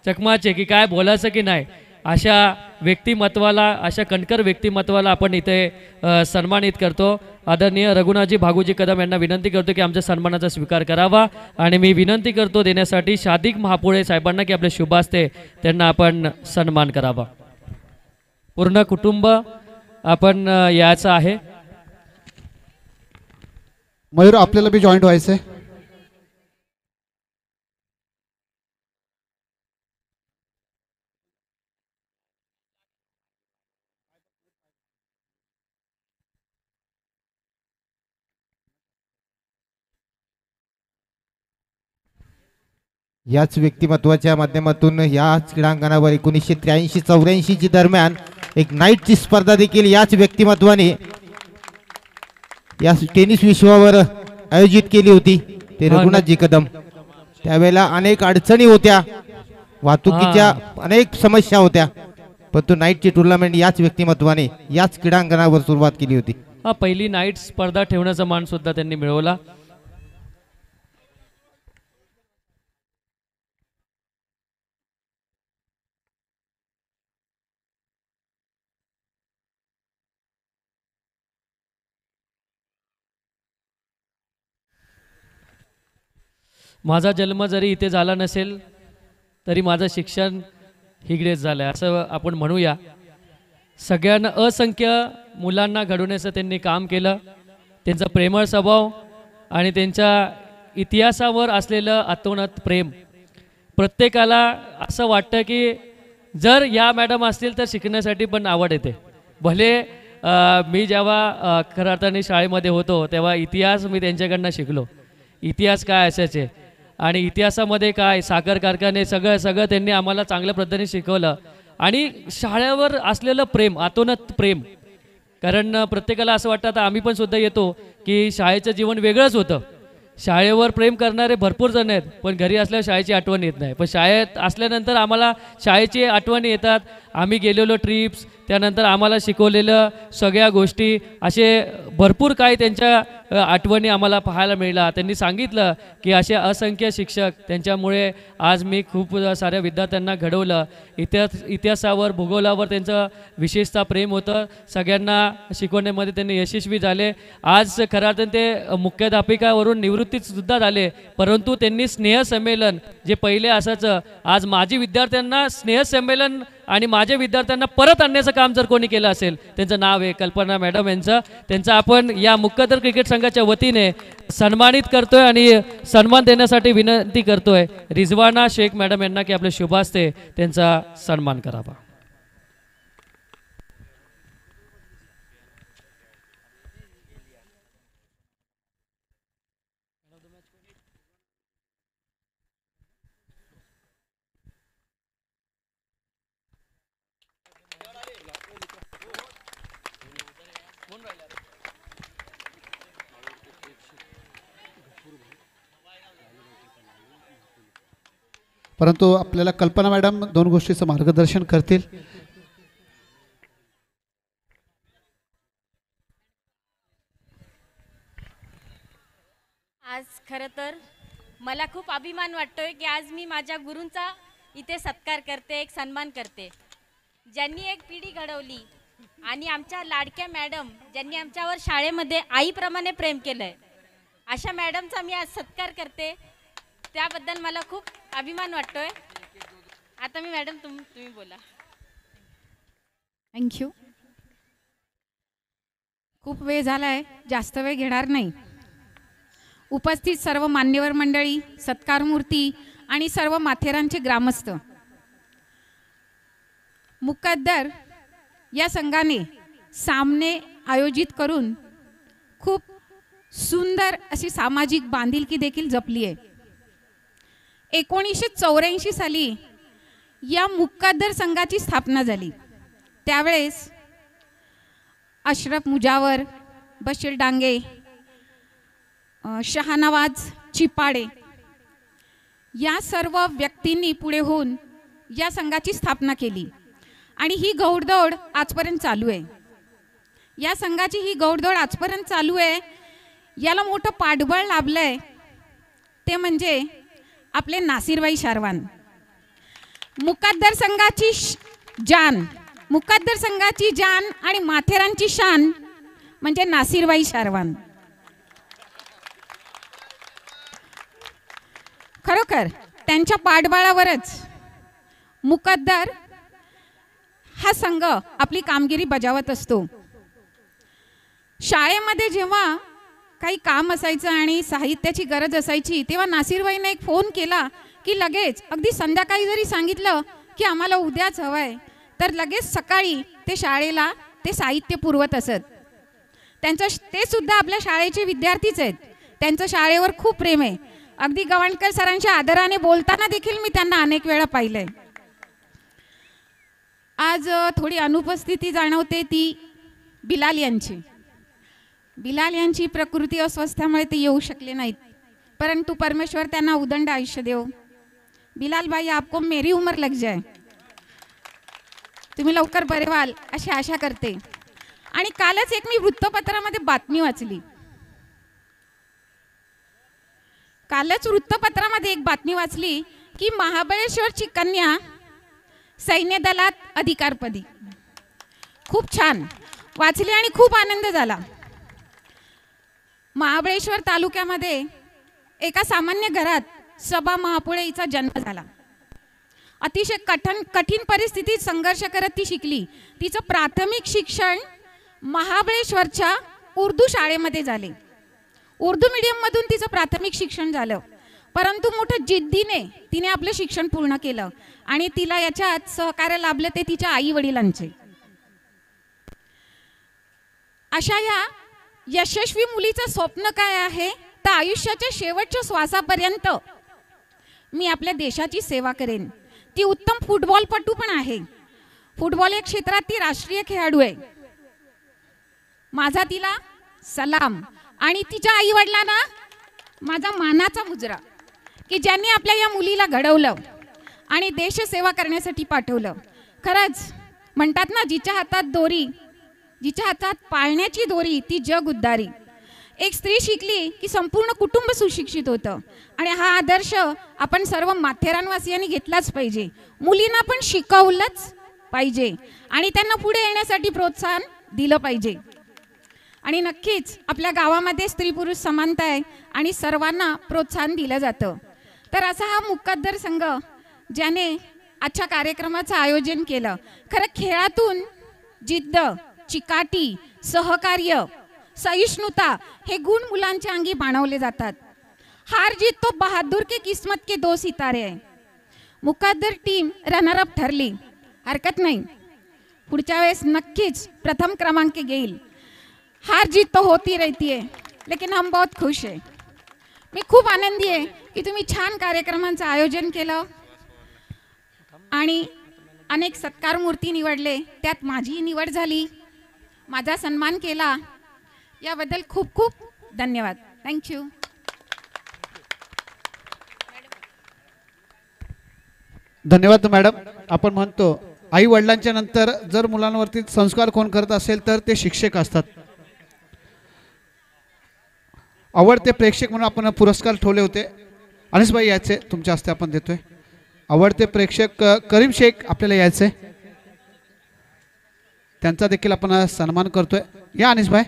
चकमाचे की काय बोलायचं की नाही. अशा व्यक्तिमत्वाला, अशा कणकर व्यक्तिमत्वाला आपण इथे सन्मानित करतो. आदरणीय रघुनाथजी भागूजी कदम यांना विनंती करतो की आमच्या सन्मानाचा स्वीकार करावा आणि मी विनंती करतो देण्यासाठी शादिक महापुळे साहेबांना की आपले शुभ असते त्यांना आपण सन्मान करावा. पूर्ण कुटुंब आपण यायचं आहे. मयूर आपल्याला बी जॉईंट व्हायचंय. याच व्यक्तिमत्वाच्या माध्यमातून याच क्रीडांगणावर 1983-84 दरम्यान एक नाईटची स्पर्धा देखील याच व्यक्तिमत्वाने या टेनिस विश्वावर आयोजित केली होती. ते रघुनाथजी कदम. त्यावेळेला अनेक अडचणी होत्या, वाहतुकीच्या अनेक समस्या होत्या, परंतु नाईटची टुर्नामेंट याच व्यक्तिमत्वाने याच क्रीडांगणावर सुरुवात केली होती. पहिली नाईट स्पर्धा ठेवण्याचा मान सुद्धा त्यांनी मिळवला. माझा जन्म जरी इथे झाला नसेल तरी माझं शिक्षण हिगडेच झालं आहे असं आपण म्हणूया. सगळ्यांना असंख्य मुलांना घडवण्याचं त्यांनी काम केलं. त्यांचा प्रेमळ स्वभाव आणि त्यांच्या इतिहासावर असलेलं अतोनात प्रेम प्रत्येकाला असं वाटतं की जर या मॅडम असतील तर शिकण्यासाठी पण आवड येते. भले मी जेव्हा खऱ्या अर्थाने शाळेमध्ये होतो तेव्हा इतिहास मी त्यांच्याकडनं शिकलो. इतिहास काय असायचे आणि इतिहासामध्ये काय साखर कारखाने सगळं त्यांनी आम्हाला चांगल्या पद्धतीने शिकवलं. आणि शाळेवर असलेलं प्रेम, अतोनात प्रेम, कारण प्रत्येकाला असं वाटतं आता आम्ही पण सुद्धा येतो की शाळेचं जीवन वेगळंच होतं. शाळेवर प्रेम करणारे भरपूर जण आहेत पण घरी असल्यावर शाळेची आठवण येत नाही. पण शाळेत असल्यानंतर आम्हाला शाळेची आठवणी येतात. आम्ही गेलेलो ट्रिप्स, त्यानंतर आम्हाला शिकवलेलं सगळ्या गोष्टी, असे भरपूर काही त्यांच्या आठवणी आम्हाला पाहायला मिळाल्या. त्यांनी सांगितलं की असे असंख्य शिक्षक त्यांच्यामुळे आज मी खूप साऱ्या विद्यार्थ्यांना घडवलं. इतिहासावर, भूगोलावर त्यांचं विशेषतः प्रेम होतं. सगळ्यांना शिकवण्यामध्ये त्यांनी यशस्वी झाले. आज खरं अर्थाने ते मुख्याध्यापिकावरून निवृत्तीसुद्धा झाले, परंतु त्यांनी स्नेहसंमेलन जे पहिले असायचं, आज माझी विद्यार्थ्यांना स्नेहसंमेलन आणि माझ्या विद्यार्थ्यांना परत आणण्याचं काम जर कोणी केलं असेल त्यांचं नाव आहे कल्पना मॅडम यांचं. त्यांचं आपण या मुक्कादर क्रिकेट संघाच्या वतीने सन्मानित करतोय आणि सन्मान देण्यासाठी विनंती करतोय रिजवाना शेख मॅडम यांना की आपले शुभ हस्ते त्यांचा सन्मान करावा. परंतु आपल्याला कल्पना मॅडम 2 गोष्टीचं मार्गदर्शन करतील. आज खरं तर मला खूप अभिमान वाटतोय की आज मी माझ्या गुरूंचा इथे सत्कार करते, एक सन्मान करते, ज्यांनी एक पिढी घडवली आणि आमच्या लाडक्या मॅडम ज्यांनी आमच्यावर शाळेमध्ये आईप्रमाणे प्रेम केलंय, अशा मॅडमचा मी आज सत्कार करते. त्याबद्दल मला खूप अभिमान वाटतोय. आता मी मॅडम तुम्ही बोला. थँक्यू. खूप वेळ झालाय, जास्त वेळ घेणार नाही. उपस्थित सर्व मान्यवर मंडळी, सत्कारमूर्ती आणि सर्व माथेरानचे ग्रामस्थ, मुकद्दर या संघाने सामने आयोजित करून खूप सुंदर अशी सामाजिक बांधिलकी देखील जपली आहे. 1984 साली या मुकद्दर संघाची स्थापना झाली. त्यावेळेस अशरफ मुजावर, बशीर डांगे, शहानवाज चिपाडे या सर्व व्यक्तींनी पुढे होऊन या संघाची स्थापना केली आणि ही घौडदौड आजपर्यंत चालू आहे. या संघाची ही घौडदौड आजपर्यंत चालू आहे. याला मोठं पाठबळ लाभलंय ते म्हणजे आपले नासिरबाई शारवान. मुकद्दर संघाची मुकद्दर संघाची जान आणि माथेरानची शान म्हणजे नासिरबाई शारवान. खरोखर त्यांच्या पाठबळावरच मुकद्दर हा संघ आपली कामगिरी बजावत असतो. शाळेमध्ये जेव्हा काही काम असायचं आणि साहित्याची गरज असायची तेव्हा नासिरबाईंना एक फोन केला की लगेच, अगदी संध्याकाळी जरी सांगितलं की आम्हाला उद्याच हवंय, तर लगेच सकाळी ते शाळेला ते साहित्य पुरवत असत. ते सुद्धा आपल्या शाळेचे विद्यार्थीच आहेत. त्यांचं शाळेवर खूप प्रेम आहे. अगदी गवाणकर सरांच्या आदराने बोलताना देखील मी त्यांना अनेक वेळा पाहिलंय. आज थोडी अनुपस्थिती जाणवते ती बिलाल यांची. बिलाल यांची प्रकृती अस्वस्थामुळे ते येऊ शकले नाहीत, परंतु परमेश्वर त्यांना उदंड आयुष्य देव. बिलाल भाई, आपको मेरी उम्र लग जाए, तुम्ही लवकर बरे व्हाल अशी आशा करते. आणि कालच एक मी वृत्तपत्रामध्ये बातमी वाचली. एक बातमी वाचली की महाबळेश्वरची कन्या सैन्य दलात अधिकारपदी. खूप छान वाचली आणि खूप आनंद झाला. महाबळेश्वर तालुक्यामध्ये एका सामान्य घरात सबा महापुळे हिचा जन्म झाला. अतिशय कठीण परिस्थितीत संघर्ष करत ती शिकली. तिचं प्राथमिक शिक्षण महाबळेश्वरच्या उर्दू शाळेमध्ये झाले. उर्दू मीडियममधून तिचं प्राथमिक शिक्षण झालं, परंतु मोठ्या जिद्दीने तिने आपलं शिक्षण पूर्ण केलं आणि तिला याच्यात सहकार्य लाभले ते तिच्या आई वडिलांचे. अशा या यशस्वी मुलीचं स्वप्न काय आहे तर आयुष्याच्या शेवटच्या श्वासापर्यंत मी आपल्या देशाची सेवा करेन. ती उत्तम फुटबॉलपटू पण आहे. फुटबॉल या क्षेत्रात ती राष्ट्रीय खेळाडू आहे. माझा तिला सलाम आणि तिच्या आई वडिलांना माझा मानाचा मुजरा की ज्यांनी आपल्या या मुलीला घडवलं आणि देशसेवा करण्यासाठी पाठवलं. खरंच म्हणतात ना, जिच्या हातात पाळण्याची दोरी ती जग उद्धारी. एक स्त्री शिकली की संपूर्ण कुटुंब सुशिक्षित होतं आणि हा आदर्श आपण सर्व माथेरानवासियांनी घेतलाच पाहिजे. मुलींना पण शिकवलंच पाहिजे आणि त्यांना पुढे येण्यासाठी प्रोत्साहन दिलं पाहिजे. आणि नक्कीच आपल्या गावामध्ये स्त्री पुरुष समानता आहे आणि सर्वांना प्रोत्साहन दिलं जातं. तर असा हा मुकद्दर संघ ज्याने आजच्या कार्यक्रमाचं आयोजन केलं. खरं खेळातून जिद्द, चिकाटी, सहकार्य, सहिष्णुता हे गुण मुलांच्या अंगी बाणवले जातात. हार जीत तो बहादूर के किस्मत के 2 सितारे आहे. मुकद्दर टीम रनरअप ठरली, हरकत नाही, पुढच्या वेळेस नक्कीच प्रथम क्रमांक घेईल. हार जीत तो होती रहती है, लेकिन हम बहुत खुश है. मी खूप आनंदी आहे की तुम्ही छान कार्यक्रमांचं आयोजन केलं आणि अनेक सत्कार मूर्ती निवडले, त्यात माझी निवड झाली, माझा सन्मान केला. याबद्दल खूप खूप धन्यवाद. थँक्यू. धन्यवाद मॅडम. आपण म्हणतो आई वडिलांच्या नंतर जर मुलांवरती संस्कार कोण करत असेल तर ते शिक्षक असतात. आवडते प्रेक्षक म्हणून आपण पुरस्कार ठेवले होते. अनिसभाई यायचे, तुमच्या हस्ते आपण देतोय. आवडते प्रेक्षक करीम शेख आपल्याला यायचे, त्यांचा देखील आपण सन्मान करतोय. या अनिसभाई.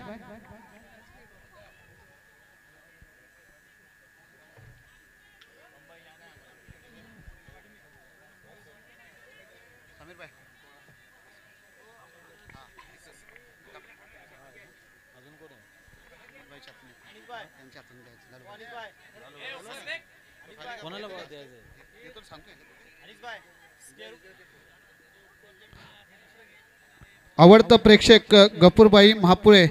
आवडतं प्रेक्षक गफूरबाई महापुळे,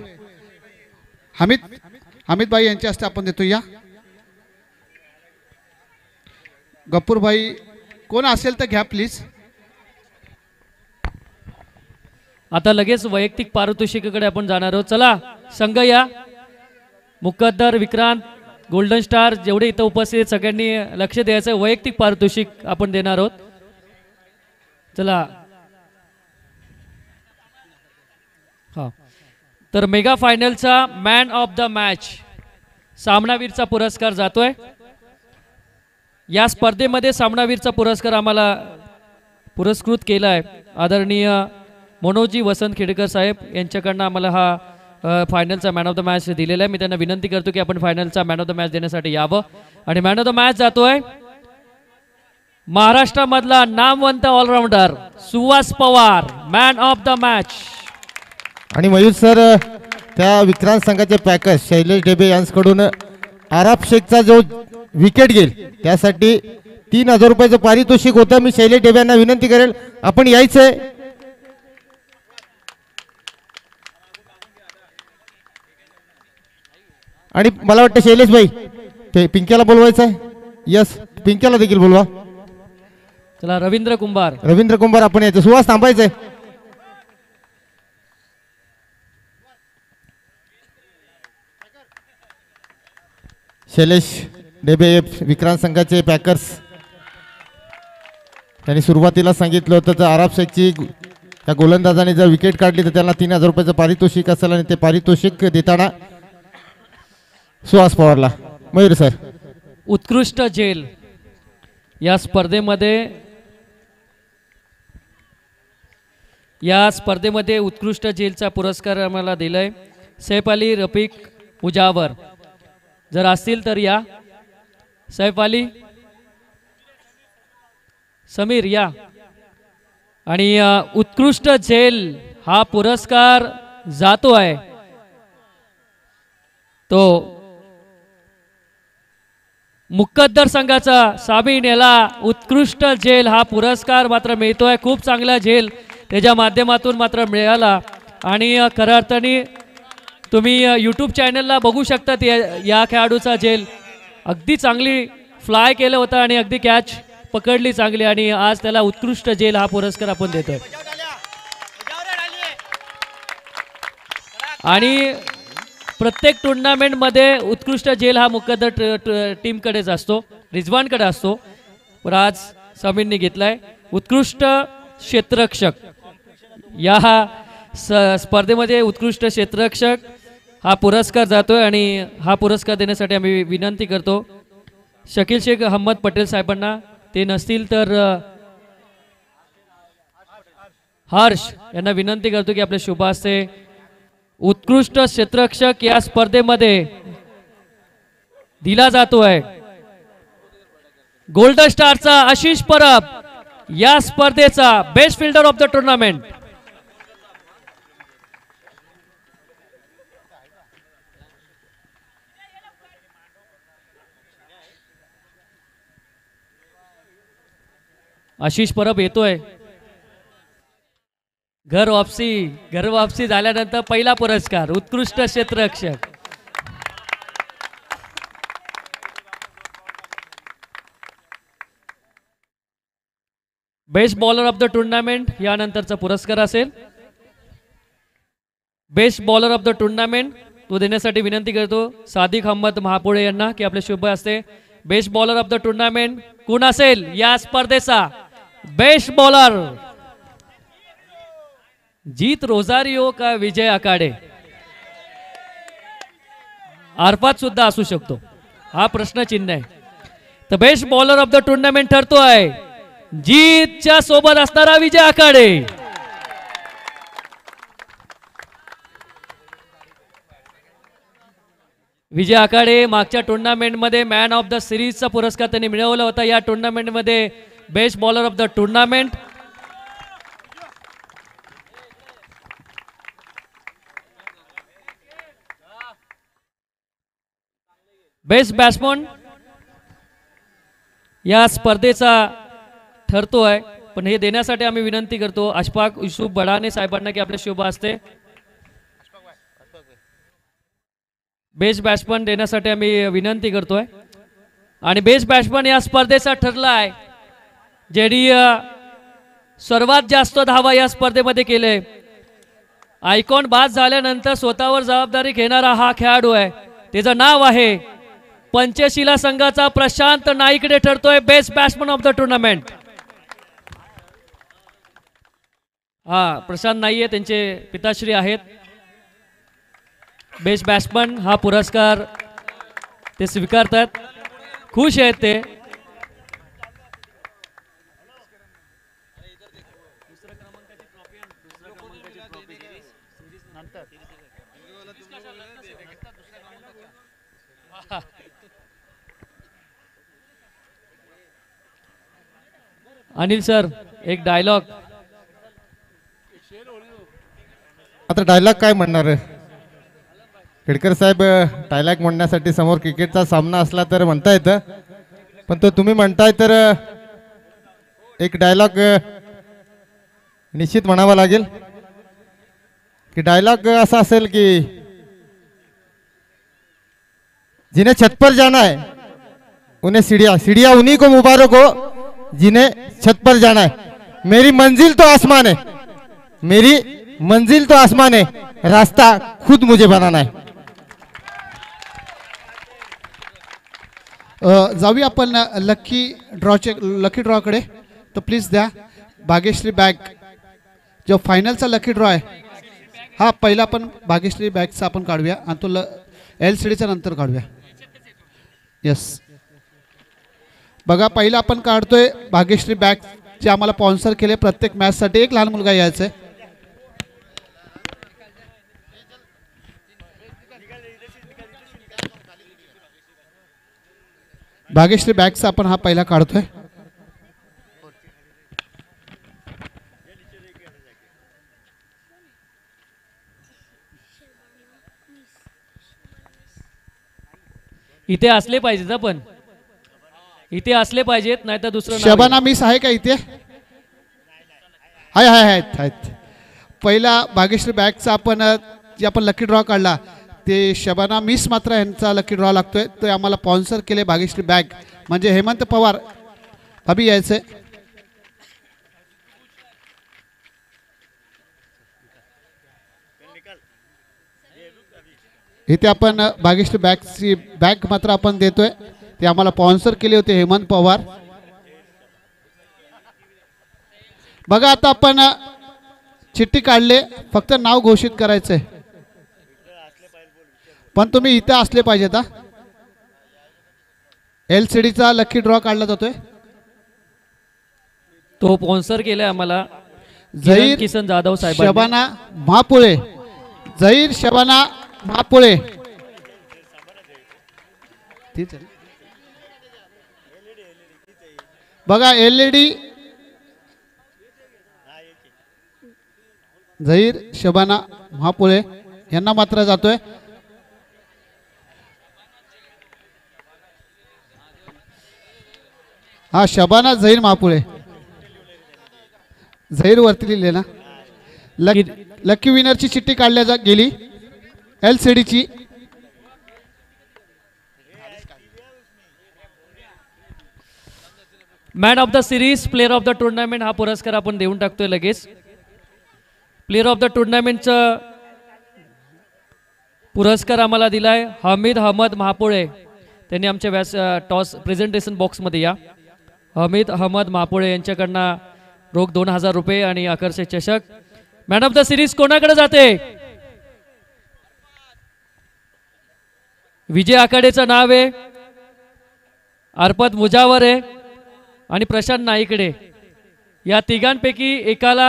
हमीदबाई यांच्या हस्ते आपण देतो. या गफूरबाई कोण असेल तर घ्या प्लीज. आता लगेच वैयक्तिक पारितोषिकाकडे आपण जाणार आहोत. चला संघ या. मुकद्दर, विक्रांत, गोल्डन स्टार जेवढे इथं उपस्थित आहेत सगळ्यांनी लक्ष द्यायचं. वैयक्तिक पारितोषिक आपण देणार आहोत. चला. हा, तर मेगा फायनलचा मॅन ऑफ द मॅच सामनावीरचा पुरस्कार जातोय. या स्पर्धेमध्ये सामनावीरचा पुरस्कार आम्हाला पुरस्कृत केला आहे आदरणीय मनोजी वसंत खेडेकर साहेब यांच्याकडनं आम्हाला हा फायनलचा मॅन ऑफ द मॅच दिलेला आहे. मी त्यांना विनंती करतो की आपण फायनलचा मॅन ऑफ द मॅच देण्यासाठी यावं. आणि मॅन ऑफ द मॅच जातोय महाराष्ट्रामधला नामवंत allrounder Suhas Pawar, man of the match. आणि मयूर सर, त्या विक्रांत संघाचे पॅकर शैलेश डेबे यांच्याकडून आराफ शेखचा जो विकेट घेईल त्यासाठी 3000 रुपयाचं पारितोषिक होतं. मी शैलेश डेबे यांना विनंती करेल आपण यायचंय. आणि मला वाटतं शैलेश भाई ते पिंक्याला बोलवायचं आहे. यस, पिंक्याला देखील बोलवा. चला रवींद्र कुंभार आपण यायचं. सुहास थांबायचंय. शैलेश डेबे विक्रांत संघाचे पॅकर्स, त्यांनी सुरुवातीला सांगितलं होतं तर आराफ शेखची त्या गोलंदाजाने जर विकेट काढली तर त्यांना 3000 रुपयाचं पारितोषिक असेल. आणि ते पारितोषिक देताना सुहास पवारला. मयूर सर. उत्कृष्ट झेल या स्पर्धेमध्ये उत्कृष्ट झेलचा पुरस्कार आम्हाला दिलाय सैफ अली रफिक मुजावर. जर असतील तर या. सैफ अली, समीर या. आणि उत्कृष्ट झेल हा पुरस्कार जातो आहे तो मुकद्दर संघाचा सामीन याला उत्कृष्ट झेल हा पुरस्कार मात्र मिळतोय. खूप चांगला झेल त्याच्या माध्यमातून मात्र मिळाला. आणि खऱ्या अर्थाने तुम्ही यूट्यूब चॅनलला बघू शकता या खेळाडूचा झेल अगदी चांगली फ्लाय केलं होतं आणि अगदी कॅच पकडली चांगली. आणि आज त्याला उत्कृष्ट झेल हा पुरस्कार आपण देतोय. आणि प्रत्येक टुर्नामेंटमध्ये उत्कृष्ट झेल हा मुकद्दर टीमकडेच असतो, रिजवानकडे असतो. पण आज समीरने घेतलाय. उत्कृष्ट क्षेत्ररक्षक या स्पर्धेमध्ये उत्कृष्ट क्षेत्ररक्षक हा पुरस्कार जातोय. आणि हा पुरस्कार देण्यासाठी आम्ही विनंती करतो शकील शेख अहमद पटेल साहेबांना. ते नसतील तर हर्ष यांना विनंती करतो की आपल्या शुभ हस्ते उत्कृष्ट क्षेत्ररक्षक या स्पर्धेमध्ये दिला जातोय. गोल्डन स्टारचा आशिष परब या स्पर्धेचा best fielder of the tournament. Ashish Parab येतोय. घर वापसी झाल्यानंतर पहिला पुरस्कार उत्कृष्ट क्षेत्ररक्षक. Best bowler of the tournament यानंतरचा पुरस्कार असेल. Best bowler of the tournament तो देण्यासाठी विनंती करतो सादिक अहमद महापुळे यांना की आपले शुभ हस्ते best bowler of the tournament कोण असेल या स्पर्धेचा बेस्ट बॉलर जीत रोजारियो का विजय आखाडे? आरपात सुद्धा असू शकतो, हा प्रश्न चिन्ह आहे. तर best bowler of the tournament ठरतोय जीतच्या सोबत असणारा विजय आखाडे. विजय आखाडे मागच्या टुर्नामेंटमध्ये मॅन ऑफ द सिरीजचा पुरस्कार त्यांनी मिळवला होता. या टुर्नामेंटमध्ये best bowler of the tournament. Best batsman या स्पर्धेचा ठरतोय, पण हे देण्यासाठी आम्ही विनंती करतो अशफाक युसुफ बडाने साहेबांना की आपल्या शुभ हस्ते बेस्ट बॅट्समन देण्यासाठी आम्ही विनंती करतोय. आणि बेस्ट बॅट्समन या स्पर्धेचा ठरला आहे ज्यांनी सर्वात जास्त धावा या स्पर्धेमध्ये केले. आयकॉन बाद झाल्यानंतर स्वतःवर जबाबदारी घेणारा हा खेळाडू आहे. त्याचं नाव आहे पंचशिला संघाचा प्रशांत नाईकडे ठरतोय best batsman of the tournament. हा प्रशांत नाईक त्यांचे पिताश्री आहेत. बेस्ट बॅट्समन हा पुरस्कार ते स्वीकारतात, खुश आहेत ते. अनिल सर एक डायलॉग. आता डायलॉग काय म्हणणार? खेडकर साहेब डायलॉग म्हणण्यासाठी समोर क्रिकेटचा सामना असला तर म्हणता येतं, पण तो तुम्ही म्हणताय तर एक डायलॉग निश्चित म्हणावा लागेल की डायलॉग असा असेल की जिन्हें छत पर जाना है उन्हें सीढ़ियां सीढ़ियां उन्हीं को मुबारक हो जिन्हें छत पर जाना है. मेरी मंजिल तो आसमान है, मेरी मंजिल तो आसमान है, रास्ता खुद मुझे बनाना है. जाऊया आपण लकी ड्रॉकडे. तर प्लीज द्या भाग्यश्री बॅग. जो फायनलचा लकी ड्रॉ आहे हा पहिला आपण भाग्यश्री बॅगचा आपण काढूया आणि तो LCDच्या नंतर काढूया. यस बघा पहिला आपण काढतोय भाग्यश्री बॅग जे आम्हाला स्पॉन्सर केले. प्रत्येक मॅचसाठी एक लहान मुलगा यायचा. भाग्यश्री बॅगचा आपण हा पहिला काढतोय. इथे असले पाहिजेत, आपण इथे असले पाहिजेत, नाही तर दुसरं शबाना मिस आहे का इथे? हाय हाय आहेत. पहिला भाग्यश्री बॅगचा आपण जे आपण लकी ड्रॉ काढला ते शबाना मिस मात्र यांचा लकी ड्रॉ लागतोय. तो आम्हाला स्पॉन्सर केले भाग्यश्री बॅग म्हणजे हेमंत पवार भाभी यायचे. इथे आपण भाग्यश्री बॅगची बॅग मात्र आपण देतोय. ते आम्हाला स्पॉन्सर केले होते हेमंत पवार. बघा आता आपण चिठ्ठी काढले, फक्त नाव घोषित करायचंय, पण तुम्ही इथे असले पाहिजेत. हा LCDचा लकी ड्रॉ काढला जातोय. तो स्पॉन्सर केलाय आम्हाला झहीर किसन जाधव साहेब. शबाना महापुळे. झहीर शबाना महापुळे. बघा LED झहीर शबाना महापुळे यांना मात्र जातोय. हा शबाना झहीर महापुळे. झहीर वरती लिहिले ना. लकी विनरची चिठ्ठी काढल्या गेली LCDची. Man of the series, player of the tournament हा पुरस्कार आपण देऊन टाकतोय लगेच. प्लेअर ऑफ द टुर्नामेंटचं पुरस्कार आम्हाला दिलाय हमीद अहमद महापुळे. त्यांनी आमच्या टॉस प्रेझेंटेशन बॉक्समध्ये या. हमीद अहमद महापुळे यांच्याकडनं रोख 2000 रुपये आणि आकर्षक चषक. मॅन ऑफ द सिरीज कोणाकडे जाते? विजय आखाडेचं नाव आहे, अर्पत मुजावर आहे आणि प्रशांत नाईकडे. या तिघांपैकी एकाला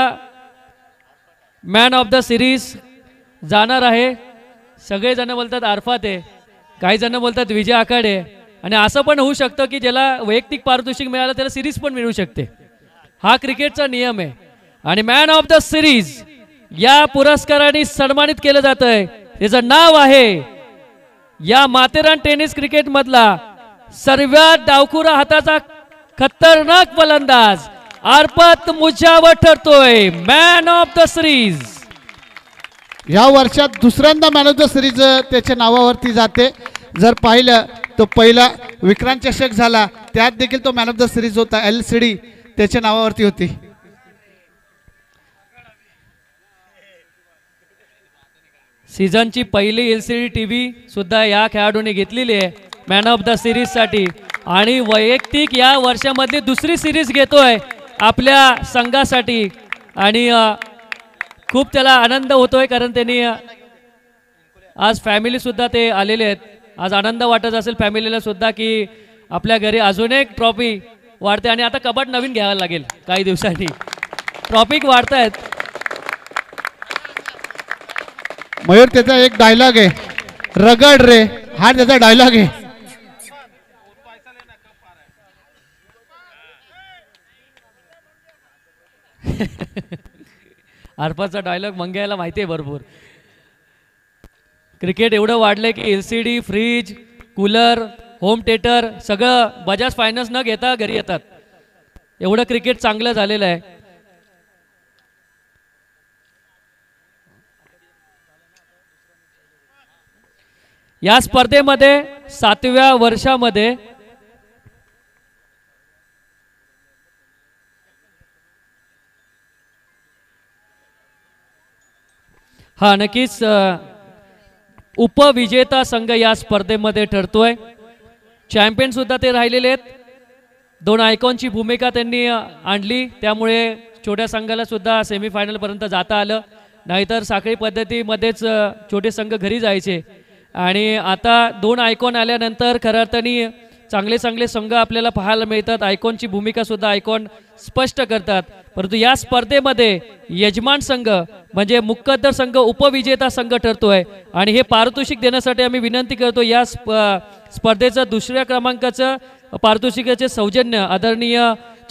मॅन ऑफ द सिरीज जाणार आहे. सगळेजण बोलतात अरफात आहे, काही जण बोलतात विजय आखाडे, आणि असं पण होऊ शकतं की ज्याला वैयक्तिक पारितोषिक मिळालं त्याला सिरीज पण मिळू शकते. हा क्रिकेटचा नियम आहे. आणि मॅन ऑफ द सिरीज या पुरस्काराने सन्मानित केलं जात आहे. त्याचं नाव आहे या माथेरान टेनिस क्रिकेट मधला सर्वात डावखुरा हाताचा खतरनाक फलंदाज अर्पत मुजावर ठरतोय मॅन ऑफ द सिरीज. या वर्षात दुसऱ्यांदा मॅन ऑफ द सिरीज त्याच्या नावावरती जाते. जर पाहिलं तो पहिला विक्रांत चषक झाला, त्यात देखील तो मॅन ऑफ द सिरीज होता, LCD त्याच्या नावावरती होती. सीझनची पहिली LCD TV सुद्धा या खेळाडूने घेतलेली आहे मॅन ऑफ द सिरीज साठी, आणि वैयक्तिक या वर्षामधली दुसरी सिरीज घेतोय आपल्या संघासाठी. आणि खूप त्याला आनंद होतोय कारण त्यांनी आज फॅमिली सुद्धा ते आलेले आहेत. आज आनंद वाटत असेल फॅमिलीला सुद्धा की आपल्या घरी अजून एक ट्रॉफी वाढते. आणि आता कबड नवीन घ्यावं लागेल काही दिवसांनी, ट्रॉफी वाढतायत. मयूर त्याचा एक डायलॉग आहे, रगड रे, हा त्याचा डायलॉग आहे. अर्पतचा डायलॉग मंग्याला माहिती आहे भरपूर. क्रिकेट एवढं वाढलंय की LCD, fridge, cooler, home theatre सगळं बजाज फायनान्स न घेता घरी येतात. एवढं क्रिकेट चांगलं झालेलं आहे. या स्पर्धेमध्ये 7व्या वर्षामध्ये हा नक्कीच उपविजेता संघ या स्पर्धेमध्ये ठरतोय. चॅम्पियन सुद्धा ते राहिलेले आहेत. 2 आयकॉनची भूमिका त्यांनी आणली, त्यामुळे छोट्या संघाला सुद्धा सेमीफायनल पर्यंत जाता आलं. नाहीतर साखळी पद्धतीमध्येच छोटे संघ घरी जायचे. आणि आता 2 आयकॉन आल्यानंतर खऱ्या अर्थाने चांगले चांगले संघ आपल्याला पाहायला मिळतात. आयकॉनची भूमिका सुद्धा आयकॉन स्पष्ट करतात. परंतु या स्पर्धेमध्ये यजमान संघ म्हणजे मुक्कदर संघ उपविजेता संघ ठरतोय. आणि हे पारितोषिक देण्यासाठी आम्ही विनंती करतो, या स्पर्धेचं 2ऱ्या क्रमांकाचं पारितोषिकाचे सौजन्य आदरणीय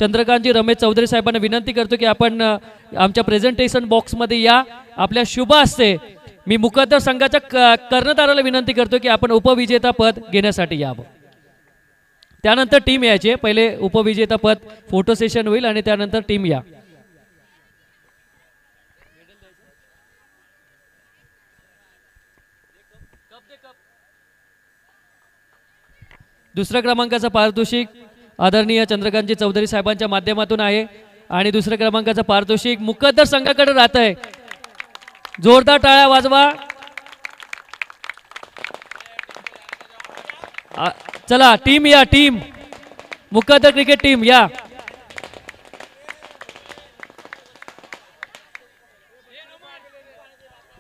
चंद्रकांतजी रमेश चौधरी साहेबांना विनंती करतो की आपण आमच्या प्रेझेंटेशन बॉक्समध्ये या. आपल्या शुभ हस्ते मी मुक्कदर संघाच्या कर्णधाराला विनंती करतो की आपण उपविजेता पद घेण्यासाठी यावं. त्यानंतर टीम यायचे. पहिले उपविजेता पद फोटो सेशन होईल आणि त्यानंतर टीम या. दुसऱ्या क्रमांकाचं पारितोषिक आदरणीय चंद्रकांतजी चौधरी साहेबांच्या माध्यमातून आहे. आणि दुसऱ्या क्रमांकाचं पारितोषिक मुक्कदर संघाकडे राहत आहे. जोरदार टाळ्या वाजवा. चला टीम या, टीम मुक्कदर क्रिकेट टीम या.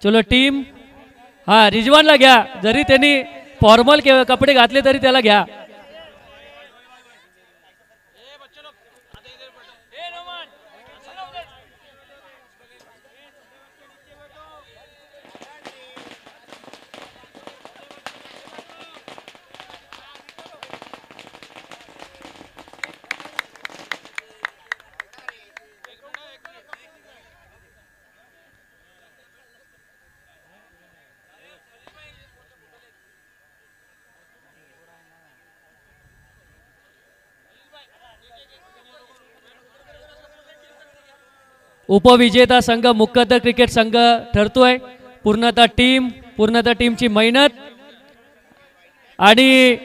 चलो टीम. हा रिजवानला घ्या, जरी त्यांनी फॉर्मल कपडे घातले तरी त्याला घ्या. उपविजेता संघ मुक्कदर क्रिकेट संघ ठरतोय. पूर्णतः टीमची मेहनत. आणि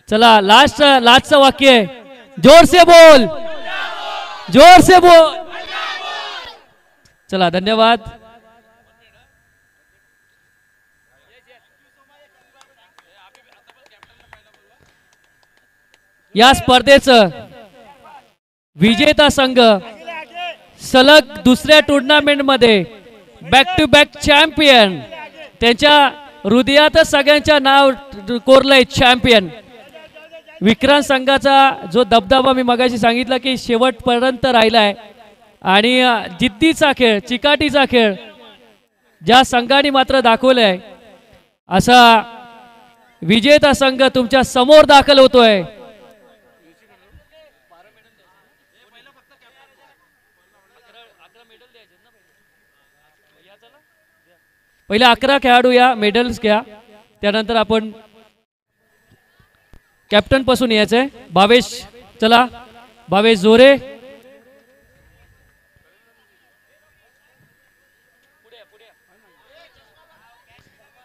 चला लास्टचं वाक्य आहे, जोर से बोल, जोर से बोल. चला धन्यवाद. या स्पर्धेचं विजेता संघ सलग दुसऱ्या टुर्नामेंटमध्ये बॅक टू बॅक चॅम्पियन, त्यांच्या हृदयातच सगळ्यांच्या नाव कोरलंय चॅम्पियन. विक्रांत संघाचा जो दबदबा मी मगाशी सांगितला की शेवटपर्यंत राहिलाय आणि जिद्दीचा खेळ, चिकाटीचा खेळ ज्या संघाने मात्र दाखवलाय, असा विजेता संघ तुमच्या समोर दाखल होतोय. पहिले 11 खेळाडू या मेडल्स घ्या, त्यानंतर आपण कॅप्टन पासून यायचंय. भावेश, चला भावेश जोरे.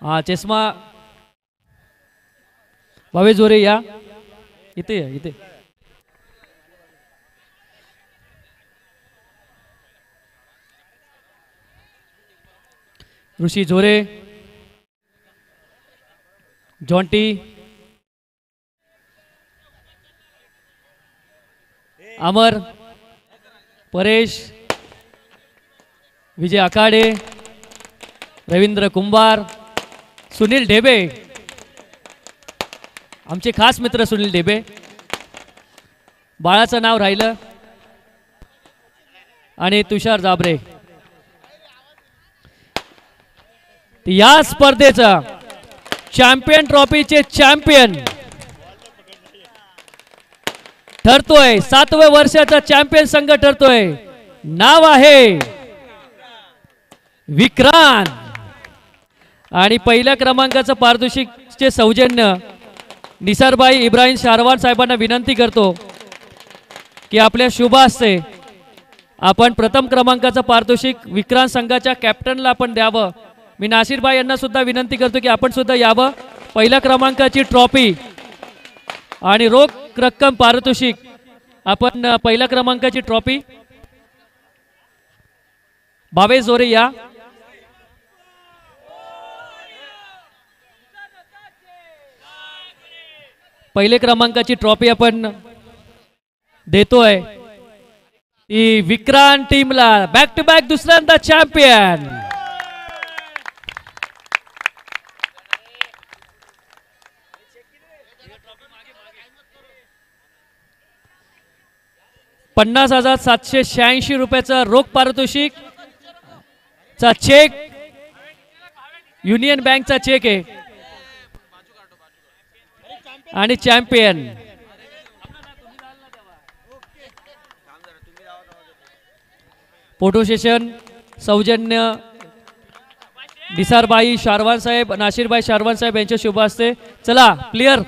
हा चष्मा भावेश जोरे या इथे या इथे. ऋषी जोरे, जॉन्टी, अमर, परेश, विजय आखाडे, रवींद्र कुंभार, सुनील ढेबे, आमचे खास मित्र सुनील ढेबे. बाळाचं नाव राहिलं, आणि तुषार जाबरे. या स्पर्धेचा चॅम्पियन ट्रॉफीचे चॅम्पियन ठरतोय, 7व्या वर्षाचा चॅम्पियन संघ ठरतोय. नाव आहे विक्रांत. आणि पहिल्या क्रमांकाचं पारितोषिकचे सौजन्य निसारबाई इब्राहिम शारवान साहेबांना विनंती करतो की आपल्या शुभ हस्ते आपण प्रथम क्रमांकाचं पारितोषिक विक्रांत संघाच्या कॅप्टनला आपण द्यावं. मी नासिरबाई यांना सुद्धा विनंती करतो की आपण सुद्धा यावं. पहिल्या क्रमांकाची ट्रॉफी आणि रोख रक्कम पारितोषिक, आपण पहिल्या क्रमांकाची ट्रॉफी. भावेश जोरे या. पहिल्या क्रमांकाची ट्रॉफी आपण देतोय ती विक्रांत टीमला. बॅक टू बॅक दुसऱ्यांदा चॅम्पियन. ₹50,786 रोख पारितोषिक चा चेक, युनियन बँकचा चेक आहे. आणि चॅम्पियन फोटो सेशन सौजन्य निसारबाई शारवान साहेब, नासिरबाई शारवान साहेब यांच्या शुभ हस्ते. चला प्लेयर,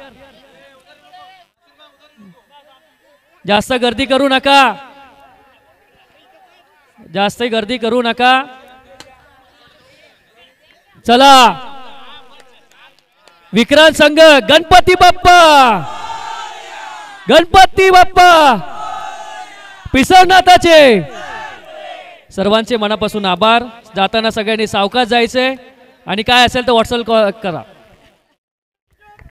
जास्त गर्दी करू नका, जास्त गर्दी करू नका. चला विक्रांत संघ, गणपती बाप्पा, गणपती बाप्पा, पिसवनाथाचे. सर्वांचे मनापासून आभार. जाताना सगळ्यांनी सावकाश जायचंय आणि काय असेल तर व्हॉट्सअप करा.